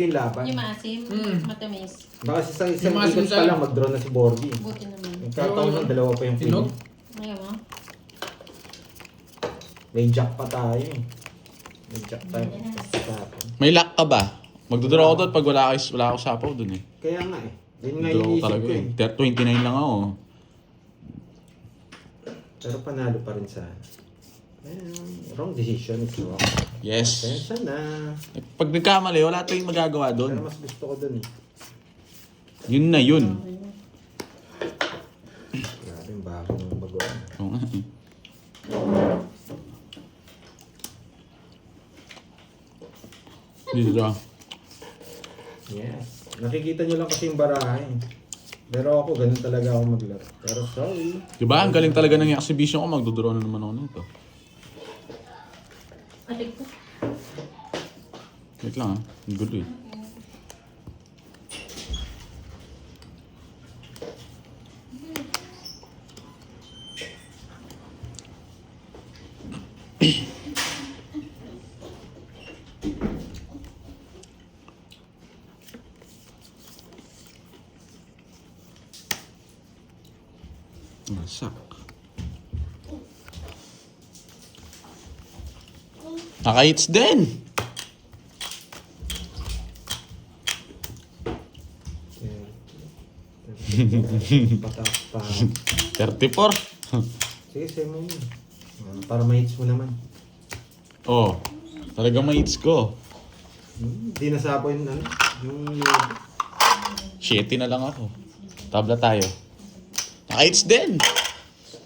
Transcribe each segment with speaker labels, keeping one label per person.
Speaker 1: Yung laban.
Speaker 2: Yung maasim, matamis.
Speaker 1: Baka sa isang
Speaker 3: Yung maasim
Speaker 1: ikot pa
Speaker 3: sa'yo.
Speaker 1: lang mag-draw na si Borgie.
Speaker 2: Buti naman.
Speaker 1: Nagkataon ng dalawa pa yung
Speaker 3: Hinog?
Speaker 1: queen.
Speaker 2: Ayaw mo?
Speaker 1: May jack pa tayo eh. May jack tayo.
Speaker 4: May lock ka ba? Magdodraw ako doon pag wala ako sapaw doon eh.
Speaker 1: Kaya nga eh. Yun nga
Speaker 4: Dodraw ako
Speaker 1: iniisip
Speaker 4: talaga
Speaker 1: ko
Speaker 4: eh.
Speaker 1: eh.
Speaker 4: 29 lang ako.
Speaker 1: Pero panalo pa rin sa... wrong decision is wrong.
Speaker 4: Yes.
Speaker 1: Pensa na.
Speaker 4: Pag nagkamali, wala tayong magagawa
Speaker 1: Pero
Speaker 4: doon.
Speaker 1: mas gusto ko dun eh.
Speaker 4: Yun na yun.
Speaker 1: Grabe yung bako ng bagoan.
Speaker 4: Oo nga eh. Dito daw.
Speaker 1: Yes. Nakikita nyo lang kasi yung baraha eh. Pero ako, ganun talaga ako maglaro. Pero sorry.
Speaker 4: Diba? Ang galing talaga ng exhibition ko. Magdodraw na naman ako nito.
Speaker 2: Atik ko.
Speaker 4: Wait lang ah. Ang gulo eh. Masak. Naka-hits din!
Speaker 1: Patak pa.
Speaker 4: 34.
Speaker 1: Sige, say mo yun. Para ma-hits mo naman.
Speaker 4: Oh, talaga may hits ko.
Speaker 1: Hindi nasapo yung ano. Yung...
Speaker 4: Shitty na lang ako. Tabla tayo. Naka-hits din!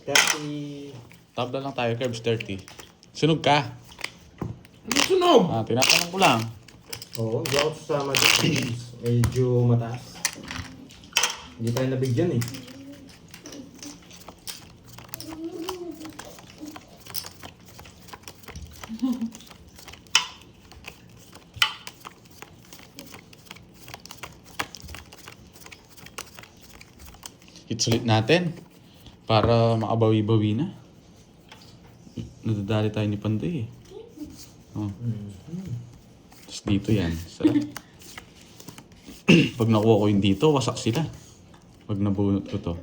Speaker 1: 30...
Speaker 4: Tabla lang tayo, Curbs 30. Sunog ka.
Speaker 3: Ano sunog?
Speaker 4: Tinatanong ko lang.
Speaker 1: Oo, hindi ako sasama dito. Medyo mataas. Hindi tayo nabigyan eh.
Speaker 4: Hits ulit natin. Para makabawi-bawi na. Nadadali tayo ni Panday eh. Oh. Tapos dito yan. Sarap. Pag nakuha ko yung dito, wasak sila. Pag nabunot ko to.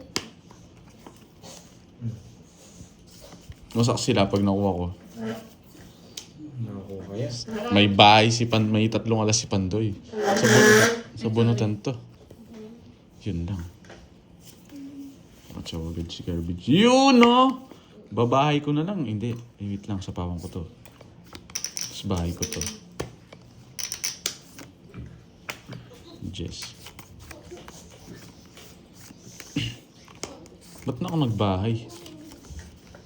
Speaker 4: Wasak sila pag nakuha ko.
Speaker 1: Nakuha yan.
Speaker 4: May bahay may 3 alas si Pandoy. Sa bunutan to. Yun lang. At agad si garbage. Yun no! Babahay ko na lang. Hindi. Wait lang sa pawang ko to. Tapos bahay ko to. Jess. Ba't na ako nagbahay?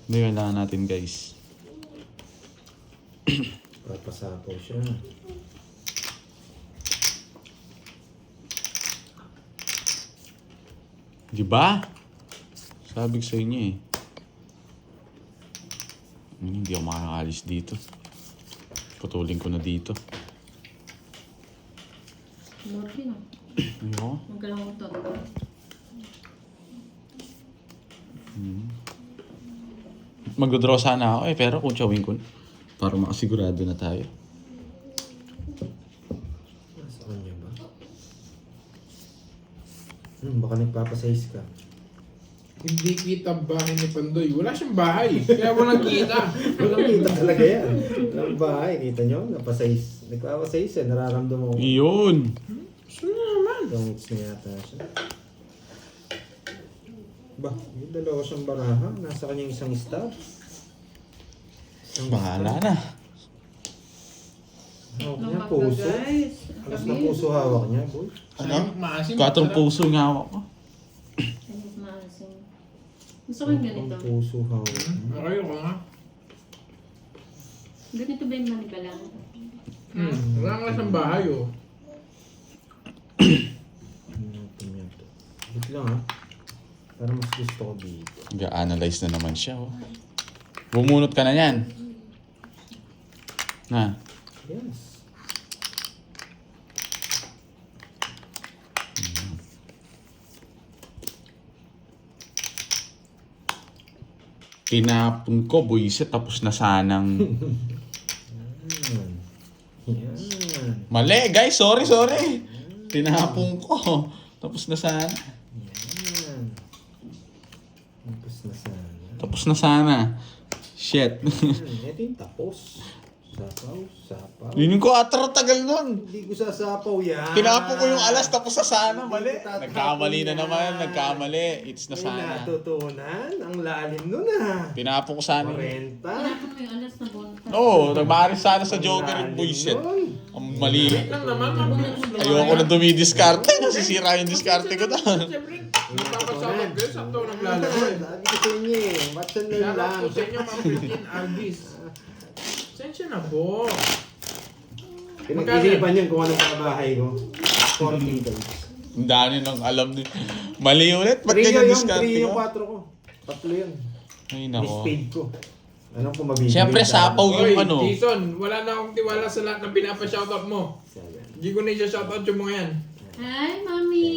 Speaker 4: Hindi kailangan natin guys.
Speaker 1: Papasapo siya.
Speaker 4: Diba? Sabi ko sa inyo eh. Hindi ako makakalis dito. Putulin ko na dito.
Speaker 2: Morphe no?
Speaker 4: Ayoko.
Speaker 2: Magkalang ito.
Speaker 4: Magdodraw sana ako eh, pero kung chawin ko na. Para makasigurado na tayo.
Speaker 1: Nasa kanya ba? Baka nagpapasize ka.
Speaker 3: Hindi kita bahay ni Pandoy. Wala siyang bahay. Kaya mo nakita.
Speaker 1: Walang kita talaga yan. Walang bahay. Kita nyo? Napasize. Nagpapasize eh. Nararamdaman mo.
Speaker 4: Iyon!
Speaker 3: Gusto na naman.
Speaker 1: Long hits na yata siya. Ba, yung dalawa siyang baraha. Nasa kanyang isang star.
Speaker 4: Bahala na.
Speaker 1: Hawak niya, puso. Alas na puso hawak niya, boy.
Speaker 4: Ano?
Speaker 3: Maasim.
Speaker 4: 4 puso nga hawak ko.
Speaker 2: Hindi maasim. Gusto ko yung ganito.
Speaker 1: Ang puso hawak.
Speaker 3: Ayaw ko nga.
Speaker 2: Ganito ba yung manigalang?
Speaker 3: Wala nga siyang bahay oh.
Speaker 1: Wait lang ha. Para mas gusto ko dito.
Speaker 4: Ga-analyze na naman siya oh. Bumunot ka na yan. Na.
Speaker 1: Yes.
Speaker 4: Tinapon ko, buisit, tapos na sanang
Speaker 1: Yan.
Speaker 4: Mali, guys. Sorry. Tinapong ko. Tapos na sana.
Speaker 1: Yan.
Speaker 4: Tapos na sana. Shit.
Speaker 1: Ito yung tapos. Sapaw.
Speaker 4: Yun ko tagal nun.
Speaker 1: Hindi ko sasapaw yan.
Speaker 4: Tinapong ko yung alas tapos na sana. Mali.
Speaker 1: Hindi ko tatapon
Speaker 4: Nagkamali na
Speaker 1: yan.
Speaker 4: naman. Nagkamali. It's na
Speaker 1: May
Speaker 4: sana.
Speaker 1: natutunan. Ang lalim nun ah.
Speaker 4: Tinapong ko sana.
Speaker 1: 40.
Speaker 2: Tinapon mo yung alas na bonta.
Speaker 4: Oo, nagmaharin sana sa Joker yung
Speaker 1: Lalim
Speaker 4: bullshit.
Speaker 1: nun.
Speaker 4: Ang mali.
Speaker 3: Lang naman, mabilis lumagan.
Speaker 4: Ayoko na dumidiskarte. Nasisira yung diskarte ko doon.
Speaker 3: Siyempre, magpapasabag kayo, sakto naglalaro eh.
Speaker 1: Sabi ko sa inyo eh. Watch and learn
Speaker 3: Shoutout
Speaker 1: lang.
Speaker 3: po sa inyo, Ma'am Christine Albis. Sensya na po.
Speaker 1: Pinag-isipan yun kung anong kabahay ko. 40 days.
Speaker 4: Ang dami nang alam din. Mali ulit. Ba't
Speaker 1: 3
Speaker 4: ganyan
Speaker 1: yung
Speaker 4: diskarte
Speaker 1: 3 yung
Speaker 4: ko?
Speaker 1: 4 ko. 3 yun.
Speaker 4: Ay
Speaker 1: May
Speaker 4: nako.
Speaker 1: spade ko. Ano kung mabibili?
Speaker 4: Siyempre, sapaw
Speaker 3: Oy,
Speaker 4: yung ano.
Speaker 3: Jason, wala na akong tiwala sa lahat ng pinapa-shoutout mo. Hindi ko na i-shoutout yung mga yan.
Speaker 2: Hi, Mami!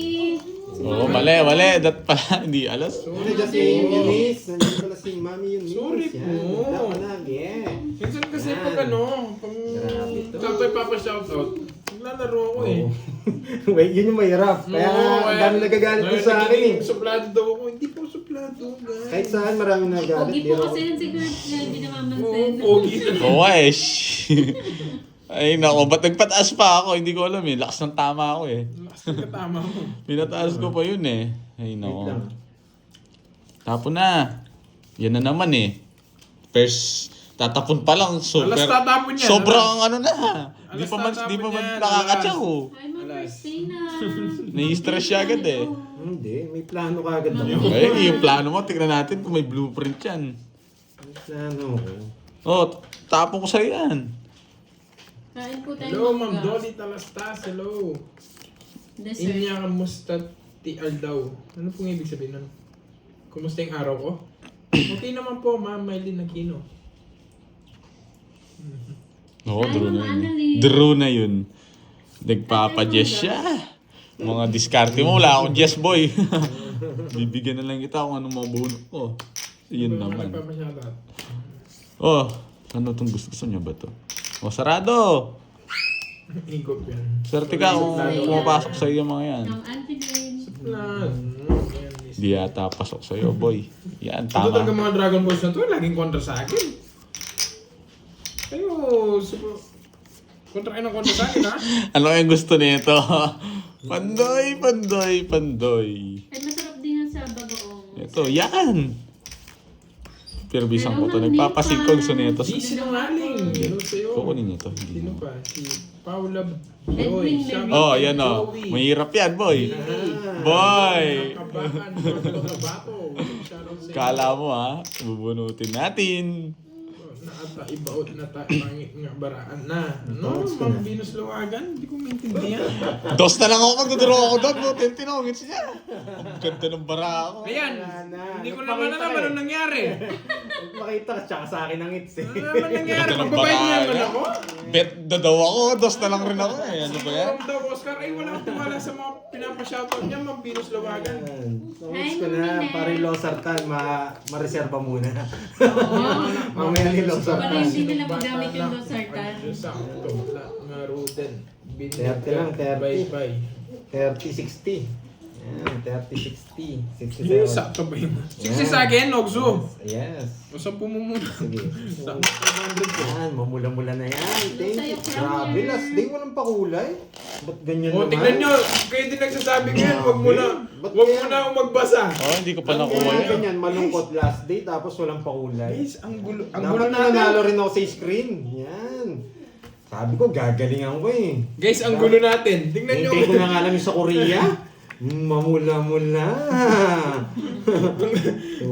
Speaker 4: Oo, mali. Dat pala. Hindi alas.
Speaker 1: Ano dyan si Eunice? Nandiyan pala si Mami Eunice.
Speaker 3: Sorry
Speaker 1: Yan.
Speaker 3: po.
Speaker 1: Dapanag, yeah.
Speaker 3: Minsan kasi
Speaker 1: Yan.
Speaker 3: pag ano, pag
Speaker 1: Grabe to.
Speaker 3: sakto ipapa-shoutout, naglalaro ako eh.
Speaker 1: Wait, yun yung mahirap. Kaya ang dami nagagalit ko sa akin eh.
Speaker 3: Suplado daw ako. Hindi po suplado, guys.
Speaker 1: Kahit saan marami nagagalit.
Speaker 2: Pogi
Speaker 1: Di
Speaker 2: po
Speaker 1: ako-
Speaker 2: kasi yun siguro hindi
Speaker 3: Oo,
Speaker 2: namamansin.
Speaker 3: pogi.
Speaker 4: Oo, eh. Ay nako, ba't nagpataas pa ako? Hindi ko alam eh. Lakas ng tama ako eh.
Speaker 3: Lakas ng katama mo.
Speaker 4: Pinataas ko pa yun eh. Ay
Speaker 1: Wait
Speaker 4: nako.
Speaker 1: lang.
Speaker 4: Tapon na. Yan na naman eh. First, tatapon pa lang. Super,
Speaker 3: Alas tatapon yan.
Speaker 4: sobrang ano na. Di
Speaker 3: Alas
Speaker 4: pa man
Speaker 3: tatapon yan,
Speaker 4: nakakatsaw.
Speaker 2: Hi, Ma'am
Speaker 3: Alas.
Speaker 2: Christina!
Speaker 4: Nai-stress siya agad eh.
Speaker 1: Hindi, may plano ka agad ako.
Speaker 4: Ay, yung plano mo, tignan natin kung may blueprint yan.
Speaker 1: May plano ko.
Speaker 4: Oh, tapon ko sa'yo yan.
Speaker 2: Kain po tayo
Speaker 3: Hello,
Speaker 2: ng
Speaker 3: Ma'am
Speaker 2: gas.
Speaker 3: Dolly Talastas. Hello.
Speaker 2: Dessert.
Speaker 3: Inya kamusta ti Aldaw? Ano pong ibig sabihin nun? Kumusta yung araw ko? Okay naman po, Ma'am Mylene Aquino.
Speaker 4: Oo,
Speaker 2: Ay,
Speaker 4: draw na
Speaker 2: Ma'am
Speaker 4: yun.
Speaker 2: Annalyn.
Speaker 4: Draw na yun. Nagpapa-Jess siya. Mga diskarte mo, wala akong Jess boy. Bibigyan na lang kita kung anong mabunot ko. Yun naman.
Speaker 3: Nagpapashoutout.
Speaker 4: Oh, ano itong gusto niya ba to? Oh, sarado!
Speaker 3: Higop yan.
Speaker 4: Swerte ka kung pumapasok sa'yo yung mga yan.
Speaker 2: Ma'am Angeline.
Speaker 3: Plan.
Speaker 4: Di yata pasok sa'yo, boy. Yan,
Speaker 3: Ito talaga
Speaker 4: tama.
Speaker 3: mga Dragon Balls na to, laging kontra sa akin. Kayo, kontra kayo ng kontra sa akin, ha?
Speaker 4: Ano yung gusto nito? Pandoy.
Speaker 2: Ay, masarap din yan sa bagoong.
Speaker 4: Ito, yan! Pero bisang ko to. Nagpapasid ko gusto nito.
Speaker 3: Di sinungaling. Ano sa'yo?
Speaker 4: Kukunin niyo to. Hindi
Speaker 3: Sino
Speaker 4: mo.
Speaker 3: pa? Si Paula
Speaker 2: Edwin
Speaker 3: Joy.
Speaker 4: Oh, yan oh. Mahirap yan, boy. Boy!
Speaker 3: Kabahan. Kabato. Shoutout sa inyo.
Speaker 4: Kala mo ha, bubunutin natin.
Speaker 3: Naata, ibaot na tayo nga baraan na. No, Ma'am Venus Luwagan, hindi ko maintindihan.
Speaker 4: Dos na lang ako magduduro ako doon. Butin tinongits niya. Ang ganda ng bara ako.
Speaker 3: Ayan, hindi ko naman alam anong nangyari.
Speaker 1: Makita ka, tsaka sa akin ang hits eh.
Speaker 3: Ano naman nangyari?
Speaker 4: Ganda ng
Speaker 3: Magbabayad
Speaker 4: bara
Speaker 3: naman
Speaker 4: niya.
Speaker 3: ako.
Speaker 4: Bet na daw ako. Dos na lang rin ako eh. Ano ba yan?
Speaker 3: Siguro daw, Oscar, ay wala akong tiwala sa mga pinapa-shoutout niya, Ma'am Venus Luwagan.
Speaker 1: Songs ko na, pare Losartan, ma-reserva muna.
Speaker 2: Oo.
Speaker 1: Mamaya ni Losartan.
Speaker 2: Wala hindi nila magamit yung losartan.
Speaker 3: Sakto, nga Ruden.
Speaker 1: 30 lang, 30.
Speaker 3: Bye-bye.
Speaker 1: 30-60. Yan, 30-60. 67.
Speaker 3: Yes, sakto ba yun? 60 sa akin, Ogzo.
Speaker 1: Yes.
Speaker 3: O 10 mo muna.
Speaker 1: Sige.
Speaker 3: Sakto, 500 ko.
Speaker 1: Yan, mamula-mula na yan. Thank you.
Speaker 2: Sa'yo,
Speaker 1: Grabe,
Speaker 2: Premier.
Speaker 1: last day walang pakulay. Ba't ganyan
Speaker 3: O,
Speaker 1: naman?
Speaker 3: tingnan nyo, kayo din nagsasabi ngayon, wag mo na,
Speaker 1: Ba't
Speaker 3: wag
Speaker 1: kaya?
Speaker 3: mo na akong magbasa.
Speaker 4: Oh, hindi ko pa
Speaker 1: Ang
Speaker 4: nakuha
Speaker 1: mga
Speaker 4: yan.
Speaker 1: ganyan, malungkot last day tapos walang pakulay.
Speaker 3: Guys, ang gulo
Speaker 1: Dapat
Speaker 3: natin.
Speaker 1: nanalo rin ako sa screen. Yan. Sabi ko, gagalingan ko eh.
Speaker 3: Guys, ang gulo natin. Tingnan nyo.
Speaker 1: Hintay ko na nga lang yung sa Korea. Mamula-mula.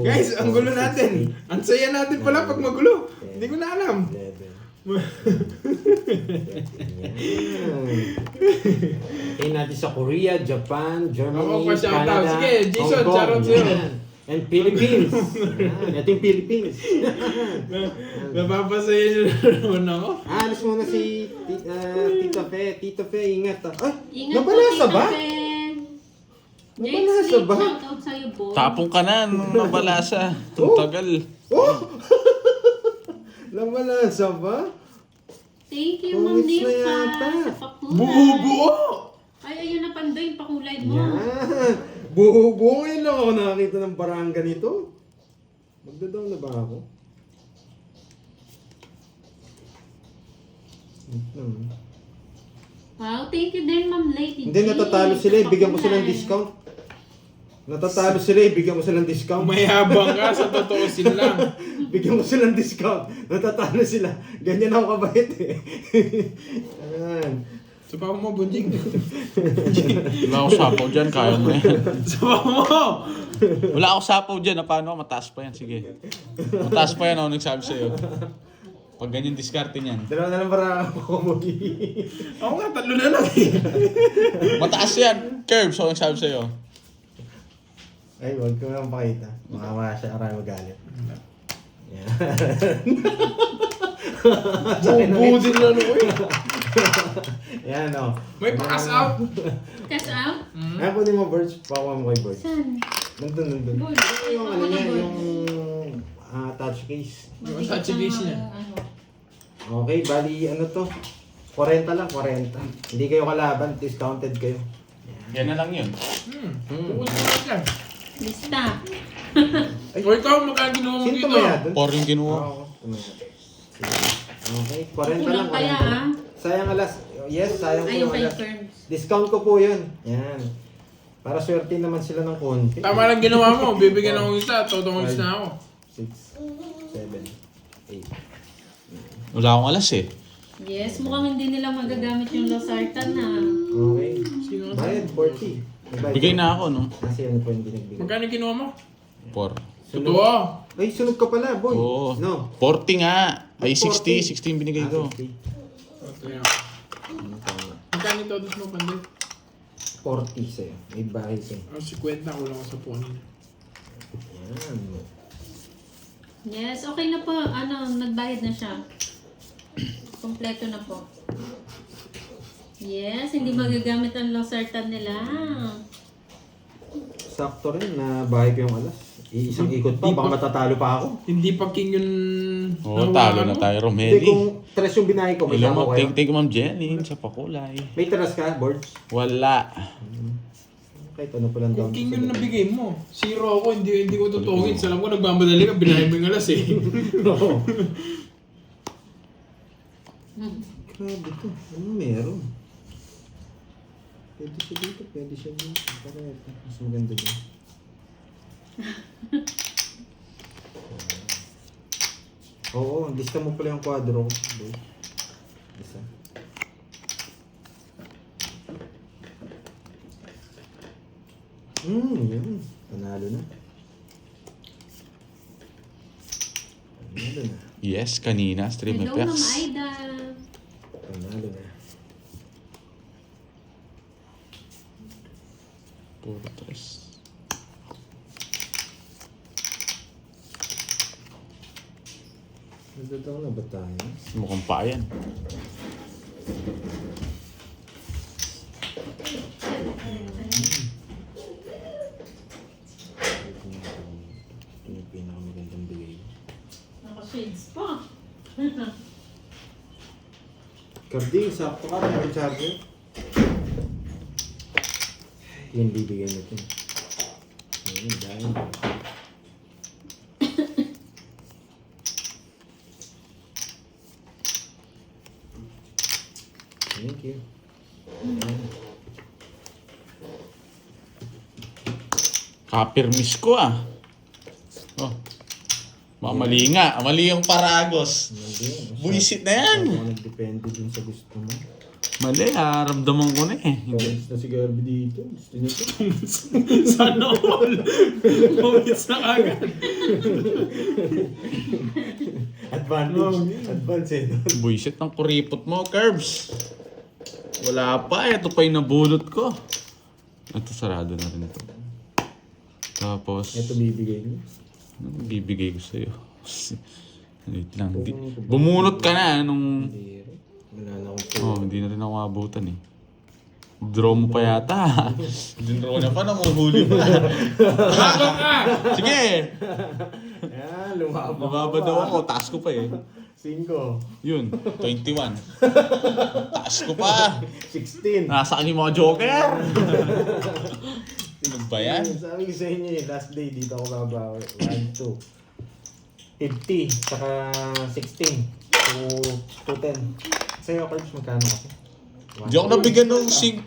Speaker 3: Guys, ang gulo natin. Ang saya natin pala pag magulo. Hindi ko na alam.
Speaker 1: Hintay natin sa Korea, Japan, Germany,
Speaker 3: Ako pa shoutout.
Speaker 1: Canada,
Speaker 3: Sige, Jason,
Speaker 1: Hong Kong.
Speaker 3: shoutout sa'yo.
Speaker 1: Yan. And Philippines. Yan. Ito yung Philippines.
Speaker 3: Napapasaya nyo na naman ako.
Speaker 1: Alis muna si Tito Fe. Tito Fe, ingat. Ay,
Speaker 2: Ingat po,
Speaker 1: nabalasa
Speaker 2: Tita
Speaker 1: ba?
Speaker 2: Fen.
Speaker 1: Nabalasa
Speaker 2: Next
Speaker 1: ba?
Speaker 2: week, shoutout sa'yo, boy.
Speaker 4: Tapong ka na nung nabalasa. Ang
Speaker 1: Oh.
Speaker 4: tagal.
Speaker 1: Oh! Nabalasa ba?
Speaker 2: Thank you, Ma'am
Speaker 1: Pungits na
Speaker 2: Limpa,
Speaker 1: yata.
Speaker 2: sa pakulay.
Speaker 3: Buo-buo!
Speaker 2: Ay, ayun na Pandoy, yung pakulay mo.
Speaker 1: Yan. Buo-buo ngayon lang ako nakakita ng parang ganito. Magda-down na ba ako?
Speaker 2: Wow, thank you din, Ma'am Lady
Speaker 1: Hindi,
Speaker 2: G.
Speaker 1: natatalo sila. Bigyan mo silang
Speaker 2: Pakulay.
Speaker 1: discount. Natatalo sila. Bigyan mo silang discount.
Speaker 3: Mayabang ka sa totoo lang.
Speaker 1: Bigyan mo silang discount. Natatalo sila. Ganyan ako kabait eh. Ayan.
Speaker 3: Sabaw mo, Bunjing.
Speaker 4: Wala ako sapaw dyan, kaya mo yan.
Speaker 3: Sabaw mo!
Speaker 4: Wala ako sapaw dyan, paano? Mataas pa yan, sige. Mataas pa yan, ako nagsabi sa'yo. Pag ganyan diskarte niyan.
Speaker 1: Dalawa na lang para ako
Speaker 3: Ako nga, 3 na lang eh.
Speaker 4: Mataas yan! Curbs, ako nagsabi sa'yo.
Speaker 1: Ay, huwag ko lang pakita. Makawa siya, aray magalit. Yan.
Speaker 3: Buo din na no eh.
Speaker 1: Yan o.
Speaker 3: May pa-cash out.
Speaker 2: Cash out?
Speaker 1: Ayan po din mo, Birds. Pakuha mo kay Birds.
Speaker 2: Saan?
Speaker 1: Nandun.
Speaker 2: Board.
Speaker 1: Yung ano niya, yung touch case.
Speaker 3: Yung touch case niya.
Speaker 1: Okay, bali ano to? 40 lang, 40. Hindi kayo kalaban, discounted kayo.
Speaker 4: Yan na lang yun.
Speaker 3: Bukod na lang yan.
Speaker 2: Lista.
Speaker 3: O ikaw, magkano ginawa mo
Speaker 1: Sino
Speaker 3: dito?
Speaker 1: tumaya dun?
Speaker 4: 4 yung kinuha.
Speaker 1: Oo, tumaya. Okay, 40 lang,
Speaker 2: Kulang
Speaker 1: 40
Speaker 2: kaya
Speaker 1: lang. Sayang alas. Yes, sayang po
Speaker 2: Ay, yung
Speaker 1: yung
Speaker 2: kay
Speaker 1: alas.
Speaker 2: Ferns.
Speaker 1: Discount ko po yun. Yan. Para swerte naman sila ng konti.
Speaker 3: Tama lang ginawa mo. Bibigyan akong isa. Totongis na ako.
Speaker 1: 6, 7, 8.
Speaker 4: Wala akong alas eh.
Speaker 2: Yes, mukhang hindi nila magagamit yung Losartan na.
Speaker 1: Okay.
Speaker 3: Sino?
Speaker 1: Bayad, 40. May bayad.
Speaker 4: Bigay na ako, no?
Speaker 1: Kasi ano po hindi nagbigay.
Speaker 3: Magkano ginawa mo?
Speaker 4: 4.
Speaker 3: Totoo.
Speaker 1: Ay, sunog ka pala, boy.
Speaker 4: Oo.
Speaker 1: No.
Speaker 4: 40 nga. Ay, 60.
Speaker 1: 40.
Speaker 4: 60 binigay ko.
Speaker 1: 60.
Speaker 3: Okay.
Speaker 1: Ano tama?
Speaker 3: Magkano ito dos mo, Panday?
Speaker 1: 40 sa'yo. May bahay sa'yo.
Speaker 3: Ang 50 ko lang sa punin.
Speaker 1: Yan.
Speaker 2: Yes, okay na po. Ano, nagbayad na siya. Kompleto na po. Yes, hindi magagamit ang Losartan nila.
Speaker 1: Sakto rin na bahay ko yung alas. Isang ikot pa, baka matatalo pa ako.
Speaker 3: Hindi pa king yun...
Speaker 4: Oo, talo na tayo,
Speaker 1: Hindi,
Speaker 4: Romeli.
Speaker 1: kung tres yung binahay ko, may
Speaker 4: Hello,
Speaker 1: tama ko kayo.
Speaker 4: thank you, Ma'am Jenny, sa pakulay.
Speaker 1: May teras ka, boards?
Speaker 4: Wala.
Speaker 1: Kahit ano pa lang
Speaker 3: Kung
Speaker 1: down.
Speaker 3: king yun nabigay mo. 0 ako, hindi ko tutugin. Alam ko nagmamadali ka, binahay mo yung alas eh.
Speaker 1: Oo.
Speaker 2: Hmm.
Speaker 1: Grabe to. Ano meron? Pwede siya dito, pwede siya dito. Para ito, mas maganda dyan. Oo, lista mo pala yung kwadro ko. Boy. Lista. Yun. Panalo na. Panalo na.
Speaker 4: Yes, kanina, stream
Speaker 2: Hello, Ma'am
Speaker 4: effects.
Speaker 2: Aida.
Speaker 1: Panalo na.
Speaker 4: Puro tres.
Speaker 1: Nagdataw na ba tayo?
Speaker 4: Mukhang pa yan.
Speaker 1: Ito yung pinakamagandang bigay.
Speaker 2: Naka-shades pa.
Speaker 1: Karding, sakto ka rin ang charger. Yung bibigyan nito. Ayun, dahil. Thank you. Ayan.
Speaker 4: Kapirmis ko ah. Oh. Mali nga. Mali yung Paragos.
Speaker 1: Mali.
Speaker 4: Buisit na yan.
Speaker 1: Ako nagdepende din sa gusto mo.
Speaker 4: Mali ah. Ramdaman ko na eh.
Speaker 1: Comments na si Garby dito. Gusto niyo to?
Speaker 3: Sana all. Pumits na agad.
Speaker 1: Advantage eh. No?
Speaker 4: Buisit ng kuripot mo, Curbs. Wala pa. Ito pa yung nabulot ko. Ito sarado na rin ito. Tapos,
Speaker 1: Ito bibigay niyo.
Speaker 4: anong bibigay ko sa'yo? Wait lang. Bumunot ka na nung...
Speaker 1: Hindi rin. Wala na akong po.
Speaker 4: Oh, hindi na rin ako abutan eh. Draw mo pa yata. Dinraw na pa, namuhuli pa.
Speaker 3: Habang ka!
Speaker 4: Sige!
Speaker 1: Ayan, lumabas.
Speaker 4: Mababa daw ako, taas ko pa eh.
Speaker 1: 5.
Speaker 4: Yun, 21. Taas ko pa.
Speaker 1: 16.
Speaker 4: Nasaan yung mga joker? Ano ba yan?
Speaker 1: Sabi ko sa inyo last day dito ako babawi. 1, 2. 50. Saka 16. 210. Sa'yo, Carps, magkano kasi?
Speaker 4: Di ako nabigyan ng 5.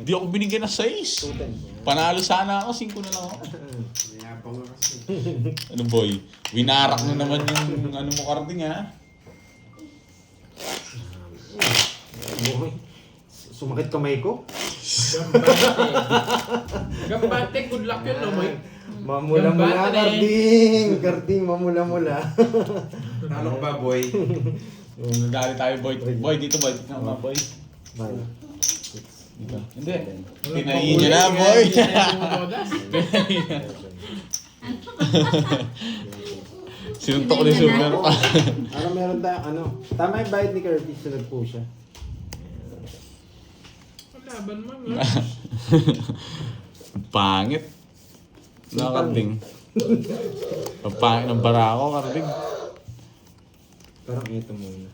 Speaker 4: Di ako binigyan ng 6.
Speaker 1: 210.
Speaker 4: Panalo sana ako, 5 na lang ako.
Speaker 3: Mayabang nga kasi.
Speaker 4: Ano boy? Winarak na naman yung ano mo karding ha?
Speaker 1: Boy, sumakit kamay ko.
Speaker 3: Gambate, good luck yun, no, Moy?
Speaker 1: Mamula-mula,
Speaker 3: Gambate.
Speaker 1: Karding, mamula-mula.
Speaker 5: Talo ba, boy?
Speaker 4: Nagdali tayo boy. Boy, dito boy. Tignan mo boy.
Speaker 1: Bye.
Speaker 4: Dito. Hindi. Pinayin niya na boy. Sinuntok ko ni Super.
Speaker 1: Ano meron tayo, ano? Tama yung bayad ni Curtis, sunod po siya.
Speaker 3: Laban man, ha?
Speaker 4: Pangit. Nakarding. Ang pangit ng bara ako, karding.
Speaker 1: Parang ito muna.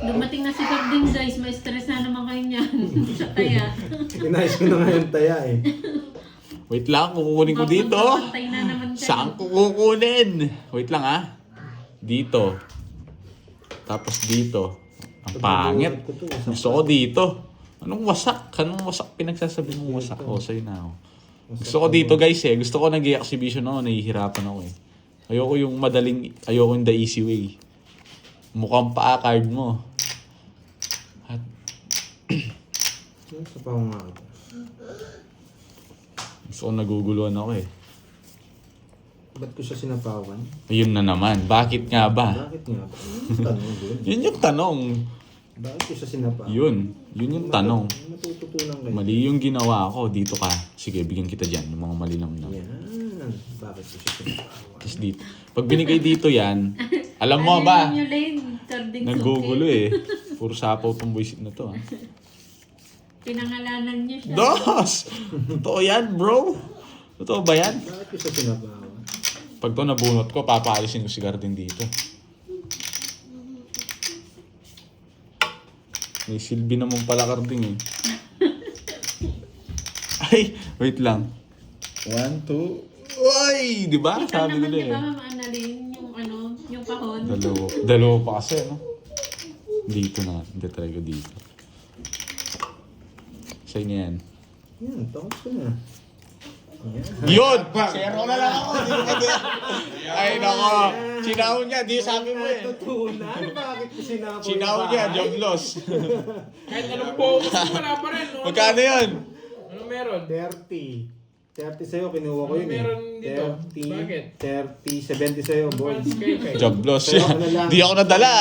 Speaker 2: Dumating na si Carding guys, may stress na naman kayo niyan. Sa taya.
Speaker 1: Inayos ko na nga yung taya eh.
Speaker 4: Wait lang, kukunin ko dito.
Speaker 2: Papantay na naman kayo.
Speaker 4: Saan ko kukunin? Wait lang ha. Dito. Tapos dito. Ang pangit. Gusto ko dito. Anong wasak? Anong wasak pinagsasabi mong wasak? O, sa'yo na ako. Gusto ko dito guys eh. Gusto ko nag-i-exhibition ako. Nahihirapan ako eh. Ayoko yung madaling, ayoko yung the easy way. Mukhang pa-card mo. At,
Speaker 1: Sa pa nga ito.
Speaker 4: gusto ko naguguluhan ako eh.
Speaker 1: Ba't ko siya sinapawan?
Speaker 4: Ayun na naman. Bakit nga ba?
Speaker 1: Bakit nga ba? Yung tanong doon.
Speaker 4: Yun yung tanong.
Speaker 1: Bakit ko siya sinapawan?
Speaker 4: Yun yung tanong.
Speaker 1: Matututunan kayo.
Speaker 4: Mali yung ginawa ko. Dito ka. Sige, bigyan kita dyan. Yung mga mali lang na.
Speaker 1: Yan. Bakit ko siya sinapawan?
Speaker 4: Tapos dito. Pag binigay dito yan, alam mo ba?
Speaker 2: Ayun yung lane, Carding
Speaker 4: Nagugulo eh. Puro sapaw tong buisit na to.
Speaker 2: Pinangalanan niyo siya.
Speaker 4: Dos! Totoo yan, bro? Totoo ba yan?
Speaker 1: Bakit ko siya sinapawan?
Speaker 4: Pag to nabunot ko, papaalisin ko si Garding dito. May silbi naman pala Garding eh. Ay, wait lang. 1, 2... Uy! Di ba?
Speaker 2: Ikaw
Speaker 4: Sabi ko
Speaker 2: naman,
Speaker 4: na
Speaker 2: di ba,
Speaker 4: eh.
Speaker 2: Ma'am Annalyn, yung ano, yung kahon.
Speaker 4: Dalawa pa kasi, no? Dito na. Hindi talaga dito. Sa'yo na yan.
Speaker 1: Yan, tapos ko na. Yan.
Speaker 4: Yun! Zero na lang ako. Di ko pwede. Ay, nako. Sinahon niya. Di sabi mo eh.
Speaker 1: Natutunan? Bakit ko sinapawan?
Speaker 4: Sinahon niya. Job loss.
Speaker 3: Kahit anong bonus, wala pa rin, no?
Speaker 4: Magkano yun?
Speaker 3: Ano meron?
Speaker 1: 30. 30 sa'yo, kinuha ko
Speaker 3: Ano
Speaker 1: yun
Speaker 3: meron
Speaker 1: eh.
Speaker 3: dito?
Speaker 1: 30,
Speaker 3: Bakit?
Speaker 1: 30, 70 sa'yo, boy.
Speaker 3: Fans kayo kayo.
Speaker 4: Job loss.
Speaker 1: Pero ano lang.
Speaker 4: Di ako nadala.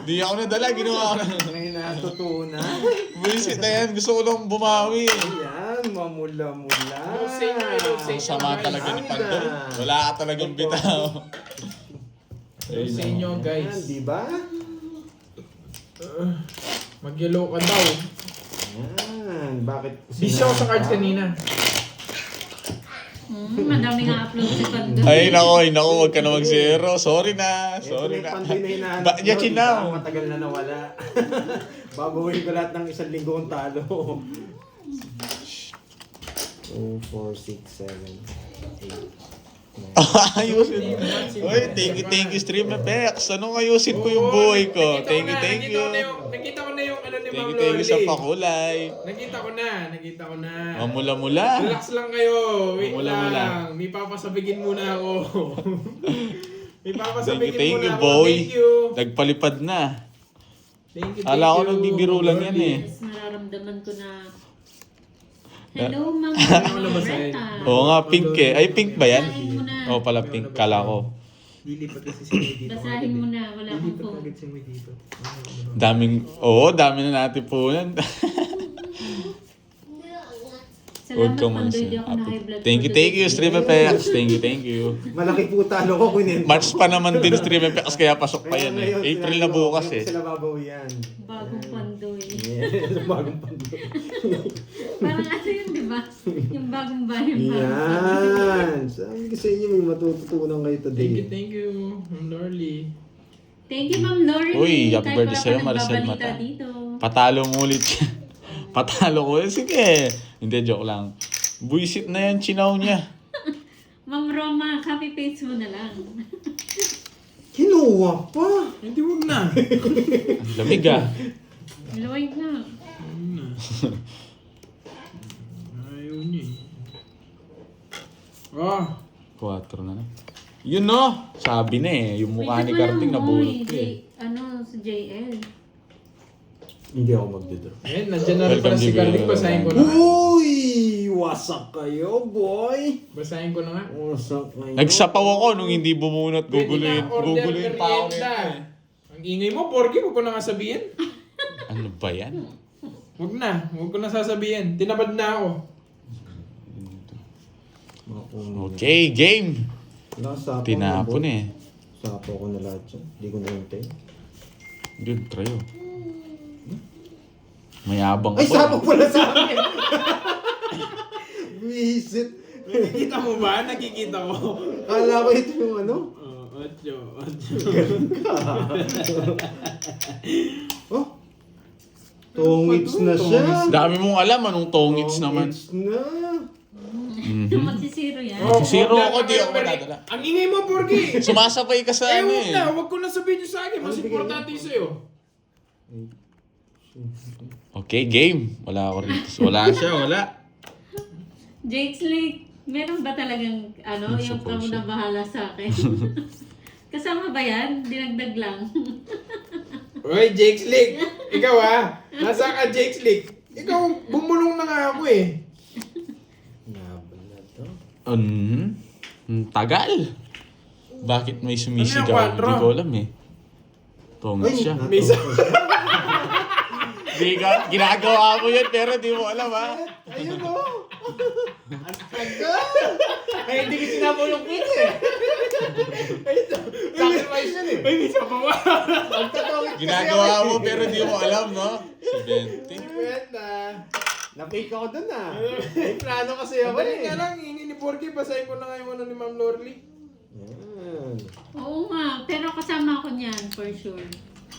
Speaker 4: Di ako nadala. Ginawa ko na.
Speaker 1: May natutunan.
Speaker 4: Buisit na yan. Gusto ko lang bumawi.
Speaker 1: Yan, mamula-mula.
Speaker 3: No say na, no say.
Speaker 4: Ang sama talaga ni Pandoy. Wala ka talagang bitaw.
Speaker 3: So, sa inyo,
Speaker 1: Yan,
Speaker 3: guys.
Speaker 1: di ba?
Speaker 3: Mag-yellow ka daw.
Speaker 1: Yan, bakit ko
Speaker 3: Busy ako sa cards kanina.
Speaker 2: Madami nga upload si Pandoy.
Speaker 4: Ay, nako. Huwag ka na mag-zero. Sorry na. Sorry na. Ba niya chinaw?
Speaker 1: Matagal na nawala. Babawiin ko lahat ng 1 linggo kong talo. 2, 4, 6, 7, 8.
Speaker 4: Ayusin. Uy, thank you, Stream Effects. Anong ayusin ko yung buhay ko? Thank you.
Speaker 3: Nakita ko na yung ano ni Ma'am
Speaker 4: Thank you sa
Speaker 3: Loli.
Speaker 4: pakulay.
Speaker 3: Nakita ko na.
Speaker 4: Mamula-mula.
Speaker 3: Relax lang kayo. Wait
Speaker 4: Mula-mula.
Speaker 3: lang. May papasabigin muna ako. May papasabigin
Speaker 4: Thank
Speaker 3: muna
Speaker 4: you,
Speaker 3: ako.
Speaker 4: boy.
Speaker 3: Thank you.
Speaker 4: Nagpalipad na.
Speaker 3: Thank you.
Speaker 4: Ala ko nagbibiro lang yan eh.
Speaker 2: Yes, nararamdaman ko na. Hello, Ma'am
Speaker 3: Ano ba sa'yo?
Speaker 2: Roberta.
Speaker 4: Oo nga, pink eh. Ay, pink ba yan?
Speaker 2: Basahin mo na.
Speaker 4: Oo pala, pink. Kala ko.
Speaker 3: Lilipat kasi si May dito.
Speaker 2: Basahin mo na. Wala akong
Speaker 3: Lilipat
Speaker 2: phone.
Speaker 3: agad si May dito.
Speaker 4: Dami na natin po yan.
Speaker 2: Salamat, Pandoy. Di ako na high blood.
Speaker 4: Thank you, Stream Effects. Thank you.
Speaker 1: Malaki po talo ko kunin.
Speaker 4: March pa naman din Stream Effects, kaya pasok pa yan eh. April na bukas eh.
Speaker 1: Sila babawian.
Speaker 2: Bagong Pandoy.
Speaker 1: Yes, bagong pandoy.
Speaker 2: Parang ano yun, di ba? Yung bagong bayan.
Speaker 1: Yan. Sabi ko sa inyo, may matututunan kayo today.
Speaker 3: Thank you, Ma'am Lorly.
Speaker 2: Thank you, Ma'am Lorly.
Speaker 4: Uy, happy
Speaker 2: Kahit
Speaker 4: birthday
Speaker 2: wala
Speaker 4: sa'yo,
Speaker 2: pa
Speaker 4: Maricel
Speaker 2: nagbabalita
Speaker 4: Mata.
Speaker 2: dito.
Speaker 4: Patalo mo ulit. Patalo ko. Sige. Hindi, joke lang. Buisit na yan, chinaw niya.
Speaker 2: Ma'am Roma, copy paste mo na lang.
Speaker 1: Kinuha pa.
Speaker 3: Hindi, wag na.
Speaker 4: Ang lamig ah.
Speaker 2: Lloyd na.
Speaker 3: Wag na. Ayaw niya eh. Oh,
Speaker 4: 4 na na. Yun no. Sabi na eh. Yung mukha ni
Speaker 2: Pwede ko
Speaker 4: Karting
Speaker 2: lang,
Speaker 4: nabulot
Speaker 2: oy,
Speaker 4: ko eh.
Speaker 2: sa JL.
Speaker 1: Hindi ako magdidraw.
Speaker 3: ayun, nandiyan na rin pala si
Speaker 4: Welcome,
Speaker 3: Cardic.
Speaker 4: Jill.
Speaker 3: Basahin ko na nga.
Speaker 1: Uy! Wasak kayo, boy!
Speaker 3: Basahin ko na nga.
Speaker 1: Wasak kayo.
Speaker 4: Nagsapaw ako nung hindi bumunot.
Speaker 3: Pwede
Speaker 4: Guguluhin.
Speaker 3: na order
Speaker 4: Guguluhin pa ako
Speaker 3: merienda.
Speaker 4: nito eh.
Speaker 3: Ang ingay mo, Porky, huwag ko na nga sabihin.
Speaker 4: Ano ba yan?
Speaker 3: Huwag ko na sasabihin. Tinabad na ako.
Speaker 4: Okay, game.
Speaker 1: Nakasapaw
Speaker 4: Tinapon eh.
Speaker 1: Sapaw ko na lahat yan. Hindi ko nahintay.
Speaker 4: Good, try oh. Mayabang
Speaker 1: Ay,
Speaker 4: ko.
Speaker 1: sapaw pala sa akin! Visit.
Speaker 3: Nakikita mo ba? Nakikita ko.
Speaker 1: Kala ko ito yung ano.
Speaker 3: Oh, otyo.
Speaker 1: Oh. Tongits na siya.
Speaker 4: Dami mong alam anong tongits naman.
Speaker 1: Tongits na.
Speaker 2: Magsisiro yan.
Speaker 4: Zero ako, di ako madadala.
Speaker 3: Ang ingay mo, Porky!
Speaker 4: Sumasabay ka sa ano
Speaker 3: Huwag
Speaker 4: eh.
Speaker 3: na. Huwag ko na sabihin nyo sa akin. Mas importante yung sa'yo.
Speaker 4: Okay, game. Wala ako rito. Wala siya, wala.
Speaker 2: Jake's Lake, meron ba talagang yung
Speaker 4: Suppose
Speaker 2: kamo na bahala sa akin? Kasama ba yan? Dinagdag lang.
Speaker 3: Oy, Jake Slick! Ikaw nasa ka, Jake Slick? Ikaw, bumulong na nga ako eh.
Speaker 1: Nabal na to.
Speaker 4: Tagal. Bakit may
Speaker 3: Ano
Speaker 4: sumisigaw?
Speaker 3: yung
Speaker 4: Hindi ko alam eh. Tongits siya.
Speaker 3: May isa.
Speaker 4: Di ka, ginagawa mo yun pero di mo alam ha.
Speaker 1: Ayun o. Ang tagal. Ay, hindi ko sinabaw yung pizza eh. Sacrifice yun eh.
Speaker 3: May isa pa ba?
Speaker 1: Ang tatawid kasi
Speaker 4: Ginagawa
Speaker 1: ako
Speaker 4: mo
Speaker 1: eh.
Speaker 4: pero di mo alam no? Si Bente.
Speaker 3: Kwenta.
Speaker 1: Na-fake ako dun ah. May plano kasi ako
Speaker 3: Balik
Speaker 1: eh.
Speaker 3: nga lang, hingi ni Porky. Basahin ko na nga yung ano ni Ma'am Lorly.
Speaker 1: Yan.
Speaker 2: Oo nga, pero kasama ako niyan, for sure.